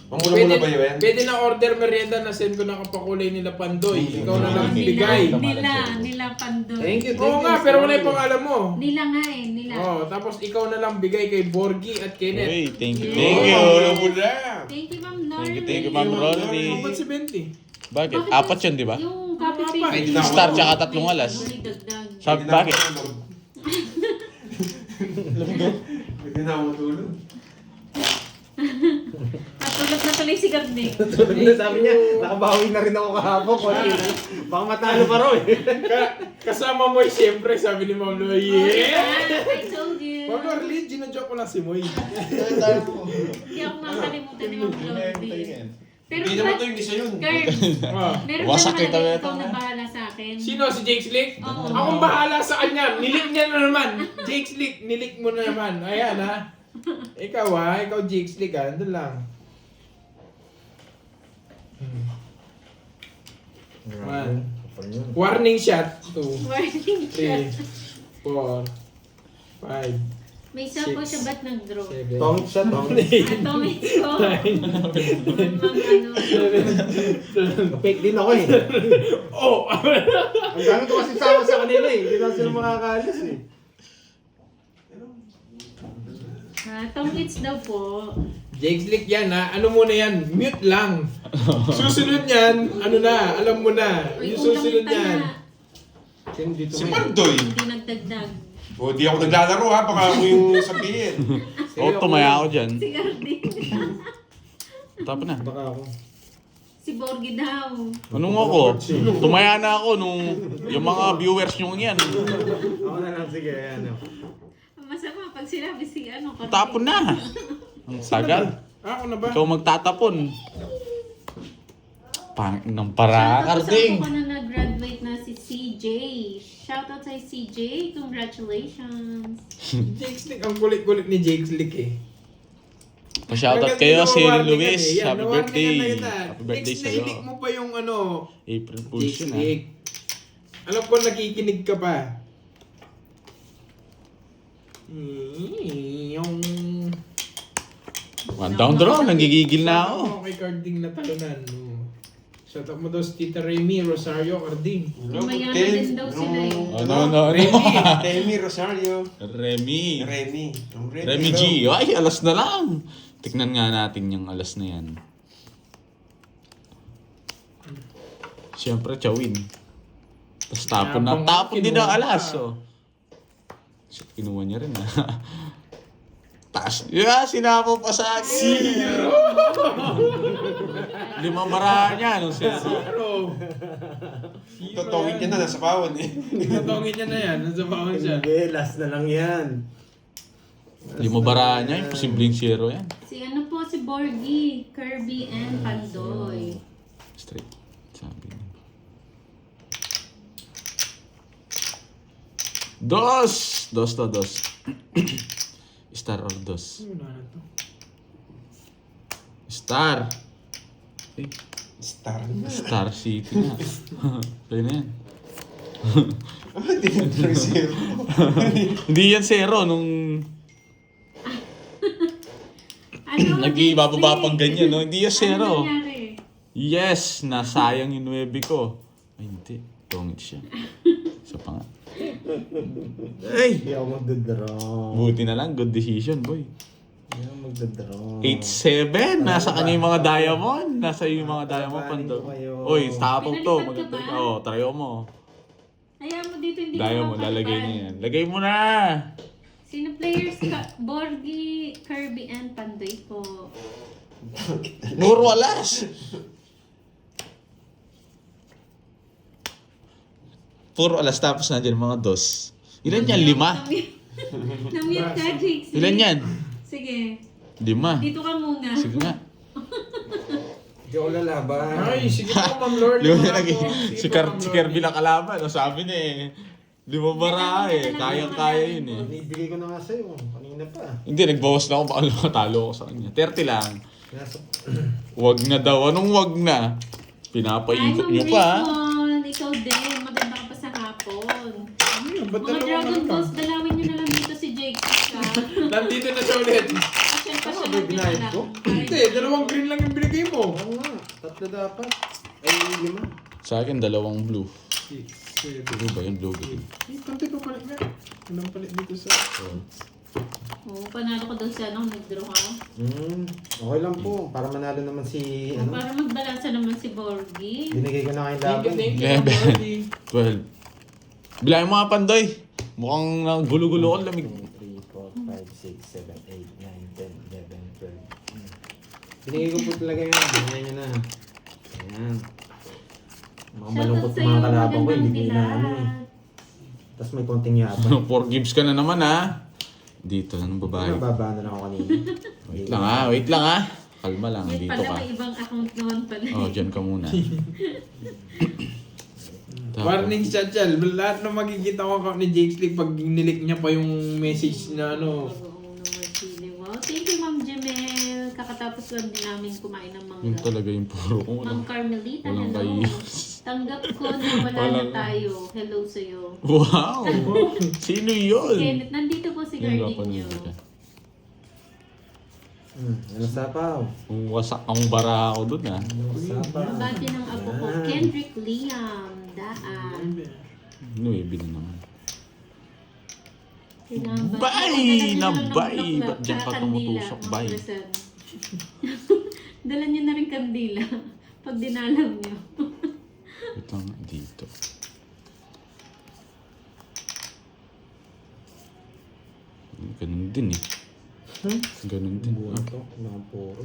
Speaker 5: Pangulo mo na ba yun?
Speaker 3: Pwede na order merienda na send ko na kapakulay nila Pandoy. Ikaw na lang bigay.
Speaker 2: Nila Pandoy.
Speaker 1: Thank you.
Speaker 3: Oo nga, pero wala yung pangalan mo.
Speaker 2: Nila nga eh, nila.
Speaker 3: Oh, tapos ikaw na lang bigay kay Borgie at Kenneth.
Speaker 4: Uy, thank you.
Speaker 2: Yeah.
Speaker 4: Thank you.
Speaker 5: mo na.
Speaker 2: Thank you, Ma'am Norly.
Speaker 4: Thank you, Ma'am Rolly.
Speaker 3: Ba't si Benti?
Speaker 4: Bakit? Apat yun, di ba?
Speaker 2: Yung copy
Speaker 3: Ay,
Speaker 2: paste.
Speaker 4: Star tsaka 3 alas.
Speaker 2: Dagdag.
Speaker 4: Sabi, bakit?
Speaker 5: Hindi na ako tulog.
Speaker 2: At tulog na tuloy si Garnick.
Speaker 1: Tulad na sabi niya, nakabawi na rin ako kahapon. Baka matalo pa raw eh.
Speaker 3: Kasama mo siyempre, sabi ni Ma'am Lorly. Yeah!
Speaker 2: I told you.
Speaker 3: Ma'am Lorly, ginajoke ko lang si Moy.
Speaker 2: Hindi ako makakalimutan ni Ma'am Lorly. Pero
Speaker 5: Hindi naman to yung isa yun.
Speaker 2: Germs,
Speaker 3: Oh.
Speaker 2: meron
Speaker 4: Wasak
Speaker 2: ba
Speaker 4: kita
Speaker 2: naman
Speaker 4: na
Speaker 2: ikaw
Speaker 4: ito,
Speaker 2: na
Speaker 4: ha?
Speaker 2: bahala sa akin?
Speaker 3: Sino? Si Jake Slick?
Speaker 2: Oo.
Speaker 3: Akong bahala sa kanya. Nilik niya na naman. Jake Slick, nilik mo na naman. Ayan ha. Ikaw ikaw Jake Slick Andun lang. One. Warning shot. 2,
Speaker 2: Warning
Speaker 3: 3,
Speaker 2: shot.
Speaker 3: 4, 5,
Speaker 2: May isa po siya ba't nag-draw?
Speaker 3: 7,
Speaker 1: Tongits siya, tongits.
Speaker 2: Atomic ko.
Speaker 1: Fake din ako eh.
Speaker 3: Oh!
Speaker 1: Ang dami ko kasi sama sa kanila eh. Hindi na sila makakalis eh.
Speaker 2: Tongits daw po.
Speaker 3: Jake Slick yan ha. Ano muna yan? Mute lang. Susunod yan, ano na, alam mo na.
Speaker 2: Uy,
Speaker 3: Yung susunod
Speaker 2: ulang
Speaker 3: yan.
Speaker 2: tala.
Speaker 1: Sino dito
Speaker 5: Si
Speaker 1: ngayon?
Speaker 5: Pandoy.
Speaker 2: Hindi nagdagdag.
Speaker 5: O, di ako naglalaro ha. Baka ako yung sabihin.
Speaker 4: O, tumaya ako dyan.
Speaker 2: Si Garnick.
Speaker 4: Tapos na.
Speaker 1: Baka ako.
Speaker 2: Si Borgie daw.
Speaker 4: Anong ako? Tumaya na ako nung yung mga viewers nyo yan.
Speaker 1: Ako na lang, sige. Ano.
Speaker 2: Masama pag sinabi si Garnick.
Speaker 4: Tapon na. Ang sagal.
Speaker 3: Ako na ba?
Speaker 4: Ikaw magtatapon. Pang ng para, Karding.
Speaker 2: Shoutout ko na nag-graduate na si CJ. Shoutout sa CJ. Congratulations.
Speaker 3: Jake Slick, ang kulit-kulit ni Jake Slick eh.
Speaker 4: Pa-shoutout kayo si
Speaker 3: Nawarning
Speaker 4: Luis.
Speaker 3: ka eh. Yan,
Speaker 4: Happy
Speaker 3: nawarning
Speaker 4: birthday.
Speaker 3: ka na kita.
Speaker 4: Happy birthday
Speaker 3: Next
Speaker 4: sa'yo.
Speaker 3: na-click mo pa yung ano,
Speaker 4: April
Speaker 3: Jake
Speaker 4: Fools yun ha.
Speaker 3: Slick. Alam ko nakikinig ka pa. Yung...
Speaker 4: One down draw, nanggigigil na ako.
Speaker 3: Ako kay Carding na talunan. Shout out mo daw si Tita Remy, Rosario, Carding.
Speaker 2: Mamaya na din daw sila eh.
Speaker 4: No.
Speaker 5: Remy Rosario.
Speaker 4: Remy.
Speaker 5: Yung
Speaker 4: Remy G. Ay, alas na lang. Tignan nga natin yung alas na yan. Siyempre, Chawin. Tapos tapon na.
Speaker 3: Yapang
Speaker 4: Tapon din ang
Speaker 3: kinuha
Speaker 4: alas.
Speaker 3: pa.
Speaker 4: Oh. Shit, kinuha niya rin ah. Taas. Yeah, sinapo pa sa akin. 5 bara niya. Nung
Speaker 3: Zero.
Speaker 5: Totongin niya na, nasa bawon eh.
Speaker 3: Totongin niya na yan. Nasa bawang siya.
Speaker 1: Hindi, last na lang yan.
Speaker 4: 5 bara niya. Imposibleng zero yan.
Speaker 2: Si ano po, si Borgie, Kirby, and Pandoy.
Speaker 4: Straight. Sabi niya. Dos to dos. Star or dos?
Speaker 3: Wala na to.
Speaker 4: Star. Eh,
Speaker 5: Star na.
Speaker 4: Star City na. Kaya na yan.
Speaker 5: Hindi na zero.
Speaker 4: Hindi yan zero nung
Speaker 2: Ano?
Speaker 4: nag-ibababa pang ganyan, no? Hindi yan zero.
Speaker 2: Ano nangyari?
Speaker 4: Yes, nasayang yung 9 ko. Ay, hindi. Tungit siya. Isa pa nga. Ay!
Speaker 1: Hindi ako magdadraw.
Speaker 4: Buti na lang, good decision, boy.
Speaker 1: Hindi ako magdadraw.
Speaker 4: 8-7, nasa kanya yung mga diamond. Nasa yung mga diamond pando.
Speaker 1: kayo.
Speaker 4: Oy, tapos to.
Speaker 2: Pinalipat ka ba?
Speaker 4: Oh, tryo mo.
Speaker 2: Hayaan mo dito, hindi
Speaker 4: Diamond,
Speaker 2: ko
Speaker 4: lalagay niya yan. Lagay mo na!
Speaker 2: Sino players ka? Borgie, Kirby, and Pandoy po.
Speaker 4: Puro alas! Puro alas, tapos na dyan mga dos. Ilan yan? 5?
Speaker 2: Namute ka, Jake.
Speaker 4: Ilan yan?
Speaker 2: Sige.
Speaker 4: 5.
Speaker 2: Dito ka muna.
Speaker 4: Sige nga.
Speaker 1: Hindi ako lalaban.
Speaker 3: Ay, sige po, Ma'am Lord.
Speaker 4: Lima
Speaker 3: Mga
Speaker 4: lagi.
Speaker 3: po.
Speaker 4: Si,
Speaker 3: Sige po,
Speaker 4: Car
Speaker 3: Ma'am
Speaker 4: si
Speaker 3: Lord.
Speaker 4: Kirby na kalaban. O, sabi na eh. 5 bara eh. Kayang-kaya yun eh.
Speaker 1: Ibigay ko na nga sa'yo. Kanina pa.
Speaker 4: Hindi, nagbawas na ako. Baka matalo ako sa kanya. 30 lang.
Speaker 1: Nasa...
Speaker 4: Wag na daw. Anong wag na? Pinapaikot nyo pa.
Speaker 2: Raymond, ikaw din. Maganda ka pa sa hapon.
Speaker 3: Ba't
Speaker 2: Mga
Speaker 3: dalawa
Speaker 2: Dragon
Speaker 3: ka na
Speaker 2: Balls, dalawin nyo na lang dito si Jake.
Speaker 3: Nandito na siya ulit.
Speaker 2: Pasyal pa siya
Speaker 1: Ano ba
Speaker 2: natin
Speaker 1: binayad
Speaker 2: na
Speaker 1: ko?
Speaker 2: lang.
Speaker 3: Hindi, 2 green lang yung binigay mo.
Speaker 1: Oo nga. 3 dapat. Ay, 5.
Speaker 4: Sa akin, 2 blue.
Speaker 3: 6, 7.
Speaker 4: Blue ba yun? Blue green.
Speaker 3: Eh, pantay pa palit nga. Walang palit dito sa...
Speaker 2: Oo, panalo ko daw siya nung nag-draw ka.
Speaker 1: Okay lang po. Para manalo naman si...
Speaker 2: O,
Speaker 1: Ano?
Speaker 2: para magbalansa naman si Borgie.
Speaker 1: Binigay ko na kayong
Speaker 3: Thank you,
Speaker 1: laban.
Speaker 3: thank you,
Speaker 4: Yeah,
Speaker 3: Ma'am Lordy.
Speaker 4: 12. Bilangin mo nga, Pandoy. Mukhang gulo-gulo ko lamig.
Speaker 1: 3, 4, 5, 6, 7, 8, 9, 10, 11, 12. Binigay ko po talaga yun. Binigay niya na. Ayan. Mga malungkot
Speaker 2: Shoutout
Speaker 1: yung mga
Speaker 2: sa'yo,
Speaker 1: kalabang ko.
Speaker 2: magandang
Speaker 1: Hindi ko na ano eh.
Speaker 2: dilat.
Speaker 1: Tapos may konting yabang.
Speaker 4: 4 gives ka na naman ha. Dito lang ng babae.
Speaker 1: Nababa na lang ako kanina.
Speaker 4: Wait lang ha, wait lang ha. Kalma lang,
Speaker 2: Wait
Speaker 4: dito
Speaker 2: pala,
Speaker 4: ka.
Speaker 2: may ibang account naman pala.
Speaker 4: Oh, dyan ka muna.
Speaker 3: Warning siya, Chal. Lahat na makikita ko account ni Jake Slick pag nilik niya pa yung message na ano.
Speaker 2: Oo naman, Chile. Wow, thank you, Ma'am Jamel. Kakatapos lang din namin kumain ng
Speaker 4: Yun
Speaker 2: mangga.
Speaker 4: talaga yung puro ko.
Speaker 2: Ma'am Carmelita,
Speaker 4: walang
Speaker 2: hello.
Speaker 4: kayos.
Speaker 2: Tanggap ko na wala
Speaker 4: Walang-
Speaker 2: na tayo. Hello sa'yo.
Speaker 4: Wow! Sino yun?
Speaker 2: Kenneth, nandito po si
Speaker 4: Yung
Speaker 2: Guardian nyo.
Speaker 1: Ano sapaw?
Speaker 4: Kung wasak ang bara ako dun ha.
Speaker 1: Ano sapaw?
Speaker 2: Bati ng apo ko,
Speaker 1: Yan.
Speaker 2: Kendrick Liam, Daan.
Speaker 4: Nuebe na naman.
Speaker 2: Kinabay.
Speaker 4: Bay!
Speaker 2: Dala niyo
Speaker 4: Na
Speaker 2: lang ng
Speaker 4: bay!
Speaker 2: bulaklak,
Speaker 4: Ba't dyan ka
Speaker 2: tsaka
Speaker 4: tumutusok,
Speaker 2: kandila,
Speaker 4: bay?
Speaker 2: mga Rizal. Dala niyo na rin kandila pag dinalam niyo.
Speaker 4: Wait lang nga, dito. Ganun din eh. Ganun din.
Speaker 1: Buwan to. Mga puro.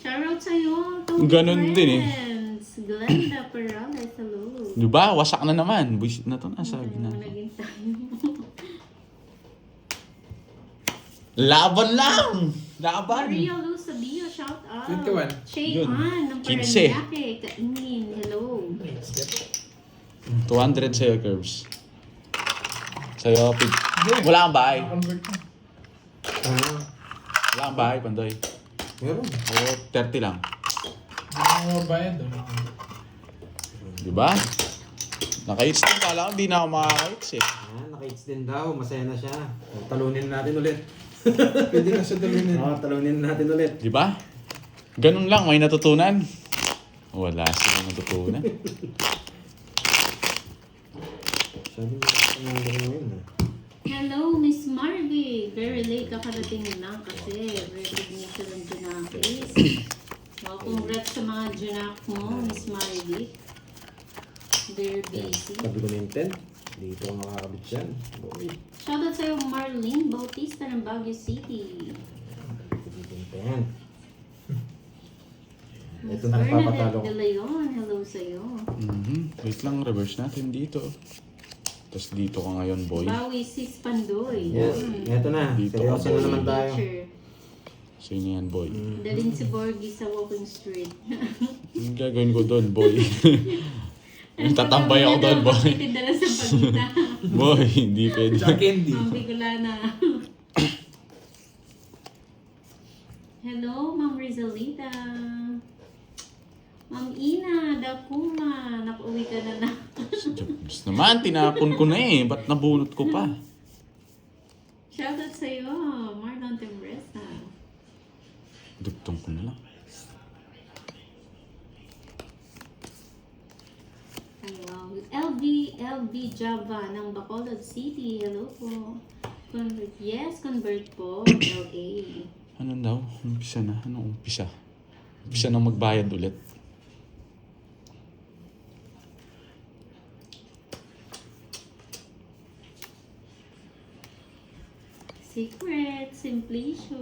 Speaker 2: Shoutout sa'yo.
Speaker 4: Ganun din eh.
Speaker 2: Friends. Glenda Perales, hello.
Speaker 4: Diba? Wasak na naman. Buisit na to na sabi na.
Speaker 2: Ano naging tayo?
Speaker 4: Laban lang! Laban!
Speaker 2: Maria Luz Sabio, shout out.
Speaker 3: 21.
Speaker 2: Shay
Speaker 4: Yun.
Speaker 2: Ann, ng
Speaker 4: 15.
Speaker 2: Paranaque, Kainin, hello.
Speaker 4: 200 sa'yo, Curbs. Sa'yo, pig. Wala kang bahay.
Speaker 3: Convert na.
Speaker 1: Ah,
Speaker 4: Wala kang bahay, Pandoy.
Speaker 1: meron.
Speaker 4: Oo, 30 lang.
Speaker 3: Hindi mo mabayad.
Speaker 4: Diba? Naka-hits din pala. Hindi na ako makaka-hits eh.
Speaker 1: Ayan, naka-hits din daw. Masaya na siya. O, talunin natin ulit.
Speaker 3: Pwede na siya talunin.
Speaker 1: Oo, talunin natin ulit.
Speaker 4: Di ba? Ganun lang, may natutunan. Wala silang natutunan.
Speaker 1: Sabi mo na ngayon ah.
Speaker 2: Hello, Miss Marvy. Very late kakarating lang kasi recognition ng Junakis. Well, congrats sa mga Junak mo, Miss Marvy. Very busy.
Speaker 1: Sabi ko na yung 10. Dito ako makakabit yan. Boy.
Speaker 2: Shoutout sa'yo, Marlene Bautista ng Baguio City.
Speaker 1: Dito yung 10.
Speaker 2: Miss
Speaker 1: Ito na nagpapatalo
Speaker 2: Bernadette
Speaker 1: ko.
Speaker 2: De Leon, hello sa'yo.
Speaker 4: Wait lang, reverse natin dito. Tapos dito ka ngayon, boy.
Speaker 2: Bawi Sis Pandoy.
Speaker 1: Yes, ito na.
Speaker 4: Dito
Speaker 1: Seryoso
Speaker 4: ako.
Speaker 1: na naman tayo.
Speaker 2: Teacher.
Speaker 4: Sino yan, boy?
Speaker 2: Dalhin si Borgie sa walking street.
Speaker 4: Anong gagawin ko doon, boy? Tatambay ako doon, boy.
Speaker 2: Itidala sa pagita.
Speaker 4: Boy, hindi pwede.
Speaker 3: Tsaka candy.
Speaker 2: Ang Bicolana. Hello, Ma'am Rizalita. Ma'am Ina, Dakuma. Nakuwi ka na na.
Speaker 4: Diyos naman, tinapon ko na eh. Ba't nabunot ko pa?
Speaker 2: Shoutout sa'yo, Marlon Tembresa.
Speaker 4: Dugtong ko na lang.
Speaker 2: Hello. LV Java ng Bacolod City. Hello po. Convert po. LA.
Speaker 4: Ano daw? Umpisa na. Anong umpisa? Umpisa na magbayad ulit.
Speaker 2: Secret, Simplicio.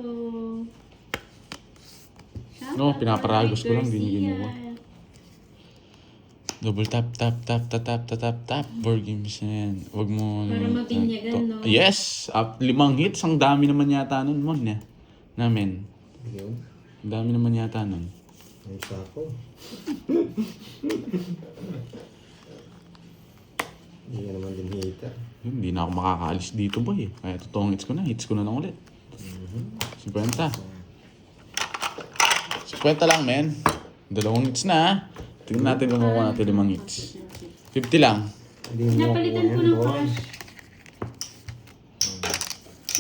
Speaker 4: No, pinaparagos ko lang, binigyan mo ko. Double tap, tap, tap, tap, tap, tap, tap, tap. Board games na yan. Huwag mo...
Speaker 2: Para mabinyagan, no?
Speaker 4: Yes! 5 hits. Ang dami naman yata nun, Mon. Namin.
Speaker 1: Yun.
Speaker 4: Ang dami naman yata nun.
Speaker 1: Ay, sako. Hindi ka naman din hater.
Speaker 4: Hindi na ako makakaalis dito, boy. Kaya totoong hits ko na. Hits ko na lang ulit. 50. 50 lang, men. 2 hits na, ha? Tingnan natin kung makuha natin 5 hits. 50 lang.
Speaker 1: Hindi mo
Speaker 2: Pinapalitan ko
Speaker 1: yan,
Speaker 2: ng
Speaker 1: boy.
Speaker 2: cash.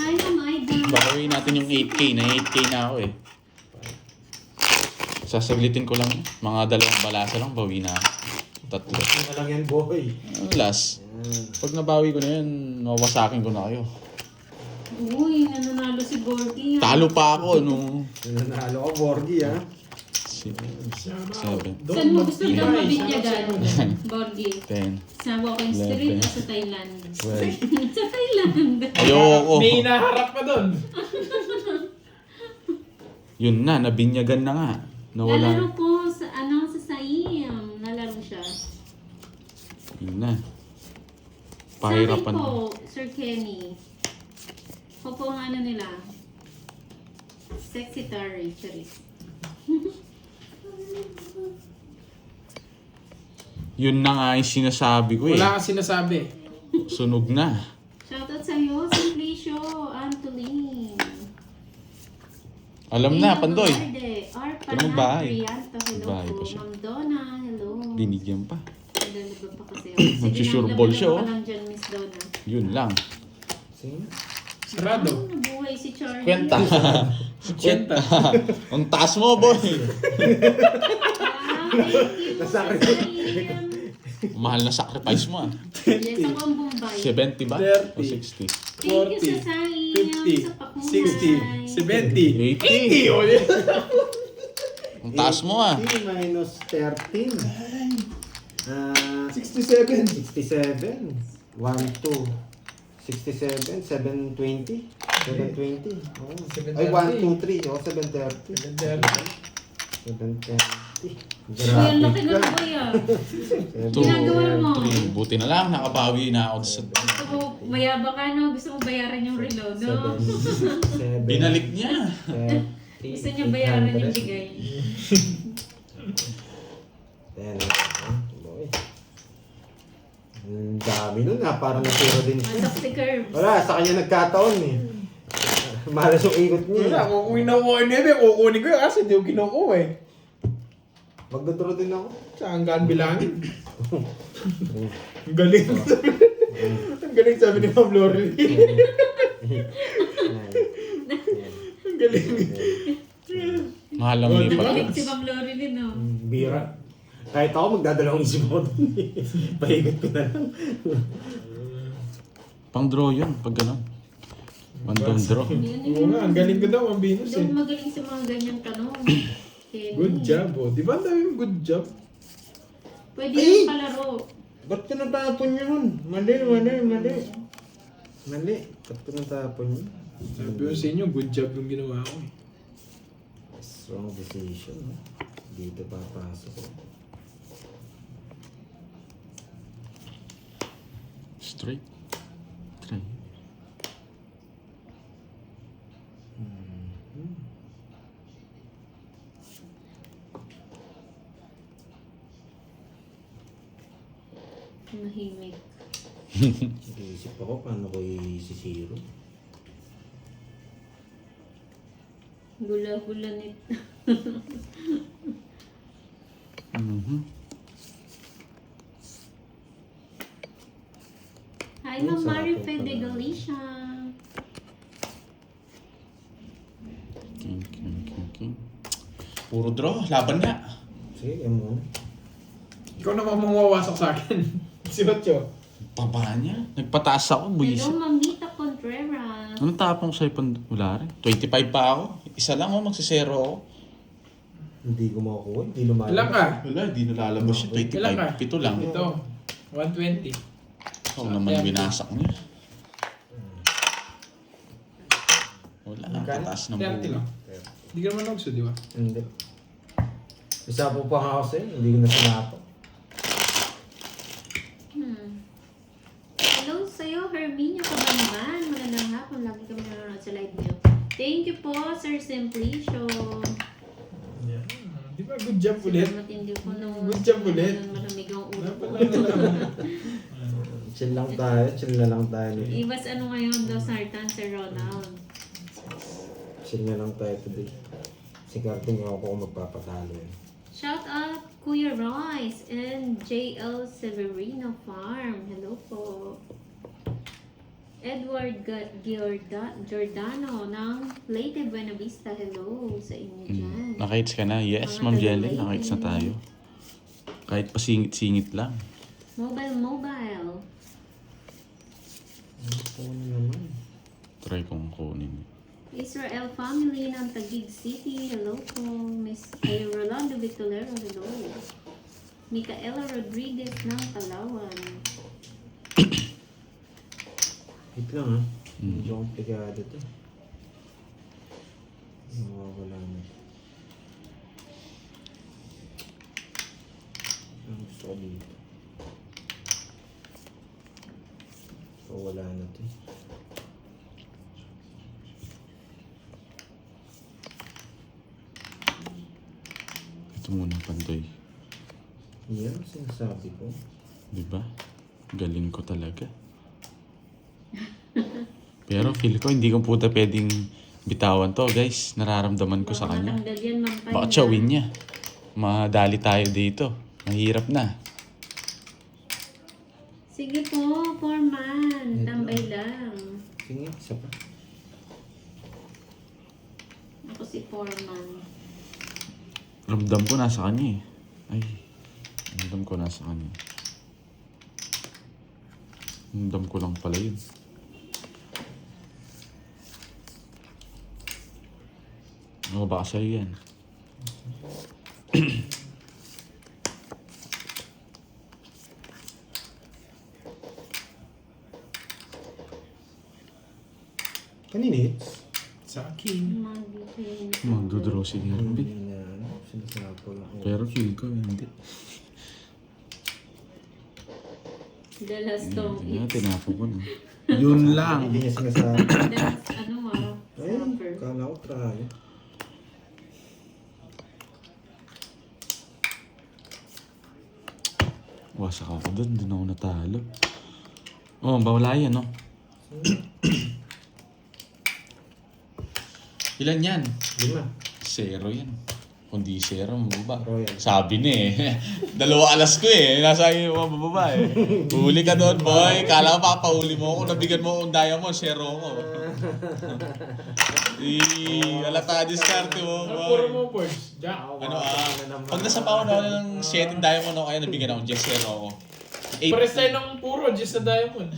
Speaker 2: Hi, Ma'am Aida.
Speaker 4: Bakawin natin yung 8K. Na 8K na ako eh. Sasaglitin ko lang. Mga 2 balasa lang, bawi na. 3.
Speaker 1: Ano na lang yan, boy.
Speaker 4: Last. Pag nabawi ko na yan, mawasakin ko na kayo.
Speaker 2: Uy, nananalo si Gorgie.
Speaker 4: Talo pa ako nung
Speaker 1: Nanalo ka, Borgie, ha?
Speaker 4: 7,
Speaker 2: Saan mo gusto daw mabinyagan? Gorgie.
Speaker 4: 10.
Speaker 2: Sa walking street
Speaker 4: 11.
Speaker 2: o sa Thailand?
Speaker 4: 12.
Speaker 2: Sa Thailand.
Speaker 4: Ayoko.
Speaker 3: May inaharap pa doon.
Speaker 4: Yun na, nabinyagan na nga. Nawala.
Speaker 2: Lalaro po sa sa Saim. Nalaro siya.
Speaker 4: Yun na.
Speaker 2: Sabi
Speaker 4: Pahirapan na.
Speaker 2: po, Sir Kenny. Ako po ang ano nila. Sexy Tari. Charis.
Speaker 4: Yun na nga yung sinasabi ko eh.
Speaker 3: Wala kang sinasabi.
Speaker 4: Sunog na.
Speaker 2: Shoutout sa'yo, Simplicio, Antolin.
Speaker 4: Alam na, Pandoy.
Speaker 2: R.
Speaker 4: Pero bahay.
Speaker 2: Priyanto, hello
Speaker 4: Bahay
Speaker 2: po.
Speaker 4: pa siya.
Speaker 2: Ma'am Donna, hello.
Speaker 4: Binigyan pa.
Speaker 2: Naglalabag pa kasi ako. Sige,
Speaker 4: Magsusureball siya,
Speaker 2: naglalabag
Speaker 4: oh.
Speaker 2: ka lang dyan, Miss Donna.
Speaker 4: Yun lang.
Speaker 1: Sino?
Speaker 3: Sarado.
Speaker 2: Nabuhay si Charlie.
Speaker 4: Kwenta.
Speaker 3: 80.
Speaker 4: Ang taas mo, boy.
Speaker 2: Wow, thank you.
Speaker 1: Nasakit.
Speaker 4: Mahal na sacrifice mo ah.
Speaker 2: Yes, ako ang Bombay.
Speaker 4: 70 ba?
Speaker 3: 30.
Speaker 4: O 60?
Speaker 2: Thank you sa sayang,
Speaker 3: 50,
Speaker 2: sa pakumay.
Speaker 3: 60, 70.
Speaker 4: 80.
Speaker 3: ulit.
Speaker 4: Ang taas mo ah.
Speaker 1: 80 minus 13.
Speaker 3: 67.
Speaker 1: 67. 1, 2. 67. 720. 720. Oh.
Speaker 3: 730.
Speaker 1: Ay, 1, 2, 3. Oh, 730. 730.
Speaker 2: Uy, ang laki ng boy ah.
Speaker 4: 2,
Speaker 2: Ginagawa mo.
Speaker 4: 3. Buti na lang, nakabawi na ako sa...
Speaker 2: Gusto mo, mayabang ka no? Gusto mo bayaran yung reload, no?
Speaker 4: Binalik niya.
Speaker 2: Gusto niya bayaran yung bigay.
Speaker 1: Boy. Ang dami nun ha, parang nasira din siya.
Speaker 2: Masak si Curve.
Speaker 1: Wala, sa kanya nagkataon eh. Malas yung ikot niya.
Speaker 3: Wala, kukunin na ko niya. Kukunin ko yung kasi hindi ko kinukuha eh.
Speaker 1: Magdodraw din ako.
Speaker 3: Saan gaan bilangin? Ang galing. Ang galing sabi ni Ma'am Lori. Ang galing.
Speaker 4: Mahalang
Speaker 3: Oh,
Speaker 4: lipat.
Speaker 3: diba?
Speaker 2: Galing si Ma'am Lori din, no?
Speaker 1: Bira. Kahit ako magdadalawang isip ako dun eh. Pahigot ko na lang.
Speaker 4: Pang draw yun, pag gano'n. Random draw.
Speaker 3: Oo nga, ang galing ko daw, Ma'am Venus
Speaker 2: Hindi
Speaker 3: eh.
Speaker 2: ako magaling sa mga ganyang tanong. Kenny.
Speaker 3: Good job, oh. Di ba ang dami yung good job?
Speaker 2: Pwede
Speaker 1: Ay!
Speaker 2: yung palaro.
Speaker 1: Ba't ko natapon yun? Mali. Mali. Ba't ko natapon yun?
Speaker 3: Sabi ko sa inyo, good job yung ginawa ko eh.
Speaker 1: Wrong decision. No? Dito papasok.
Speaker 4: Straight. Try.
Speaker 2: Mahimik.
Speaker 1: Isip ako paano ko i-zero.
Speaker 2: Gula-gula nit.
Speaker 4: Mhm.
Speaker 2: Hi,
Speaker 1: Yun,
Speaker 2: Ma'am
Speaker 1: sarap
Speaker 2: Marife
Speaker 1: po
Speaker 2: de
Speaker 1: pala.
Speaker 2: Galicia.
Speaker 4: King. Puro draw, laban nga.
Speaker 1: Sige, yan muna.
Speaker 3: Ikaw naman mawawasak sa akin. Si Ocho.
Speaker 4: Baba niya. Nagpataas ako,
Speaker 2: Hello,
Speaker 4: buwisit.
Speaker 2: Mamita Contreras.
Speaker 4: Anong tapong sa'yo pang wala rin? 25 pa ako. Isa lang ako, magsisero ako.
Speaker 1: Hindi ko makukuha. Hindi lumalabas.
Speaker 3: Ilan ka?
Speaker 4: Wala, di nalalabas yun.
Speaker 3: Ilan ka?
Speaker 4: 25. Pito lang.
Speaker 3: Ito. 120.
Speaker 4: Ako naman binasak niya. Wala, ang
Speaker 3: Magkano?
Speaker 4: pataas ng
Speaker 3: 30 lang. Hindi ka naman nagso, di ba?
Speaker 1: Hindi. Isa po pa nga ako sa'yo. Hindi ko na sinapo.
Speaker 2: Hello sa'yo, Herminio Kabanban. Magandang hapon. Lagi kami nanonood sa live niyo. Thank you po, Sir Simplicio.
Speaker 3: Yeah. Di ba good job ulit?
Speaker 2: Matindi po nung
Speaker 3: Good job ulit.
Speaker 2: malamig ang ulo ko.
Speaker 1: Chill lang tayo. Chill na lang tayo.
Speaker 2: Ibas ano ngayon daw Sartan, Sir Ronald.
Speaker 1: Chill na lang tayo today. Sigarting ako kung magpapatalo eh.
Speaker 2: Shout out Kuya Royce and JL Severino Farm. Hello po. Edward Giordano ng Leyte Buena Vista. Hello sa inyo dyan.
Speaker 4: Nakahits ka na? Yes,
Speaker 2: Mga
Speaker 4: Ma'am Jelly.
Speaker 2: taga-Leyte.
Speaker 4: Nakahits na tayo. Kahit pasingit-singit lang.
Speaker 2: Mobile.
Speaker 1: Ano naman?
Speaker 4: Try kong kunin.
Speaker 2: Israel family ng Taguig City. Hello po. Miss Rolando Victorero. Hello. Micaela Rodriguez ng Palawan.
Speaker 1: Wait lang ha. Medyo komplikado to. Mawawala na. Ang gusto ko dito. So wala na to.
Speaker 4: Ito muna, Pandoy.
Speaker 1: Yan ang sinasabi ko.
Speaker 4: Diba? Galing ko talaga. Pero feel ko hindi ko puta pwedeng bitawan to, guys. Nararamdaman ko sa
Speaker 2: Baka
Speaker 4: kanya.
Speaker 2: matanggal yan, Ma'am Paila.
Speaker 4: Baka chawin niya. Madali tayo dito. Mahirap na.
Speaker 2: Sige po, Foreman. Tambay lang.
Speaker 1: Sige, isa pa.
Speaker 2: Ako si Foreman.
Speaker 4: Ramdam ko nasa kanya eh. Ay. Ramdam ko nasa kanya. Ramdam ko lang pala yun. Ano ba sa'yo yan?
Speaker 1: Kanina eh.
Speaker 3: Sa akin.
Speaker 4: Magdodraw si Kirby.
Speaker 1: Hindi na ano, sinasabi ko lang.
Speaker 4: Pero feel ko hindi.
Speaker 2: The last song
Speaker 4: Hindi,
Speaker 2: is...
Speaker 4: tinapon ko na. Yun lang.
Speaker 1: Hindi niya sinasabi.
Speaker 2: The last,
Speaker 1: Ayun,
Speaker 2: supper.
Speaker 1: kala ko try.
Speaker 4: Wasak ako doon. Doon ako natalo. Oh, bawala yan, no? Ilan yan?
Speaker 1: 5.
Speaker 4: 0 yan. Kundi serum, baba.
Speaker 1: Royal.
Speaker 4: Sabi ni eh. 2 alas ko eh. Nasa iyo mga bababa eh. Huli ka doon, boy. Kala ko papahuli mo ako. Nabigyan mo akong diamond, zero ko. Alata diskarte mo,
Speaker 3: Ano
Speaker 4: boy.
Speaker 3: puro mo, boys? Jack.
Speaker 4: Pag nasa pa ako ng 7 diamond ako, kaya nabigyan ako, just zero ako.
Speaker 3: Pares tayo ng puro, just na diamond.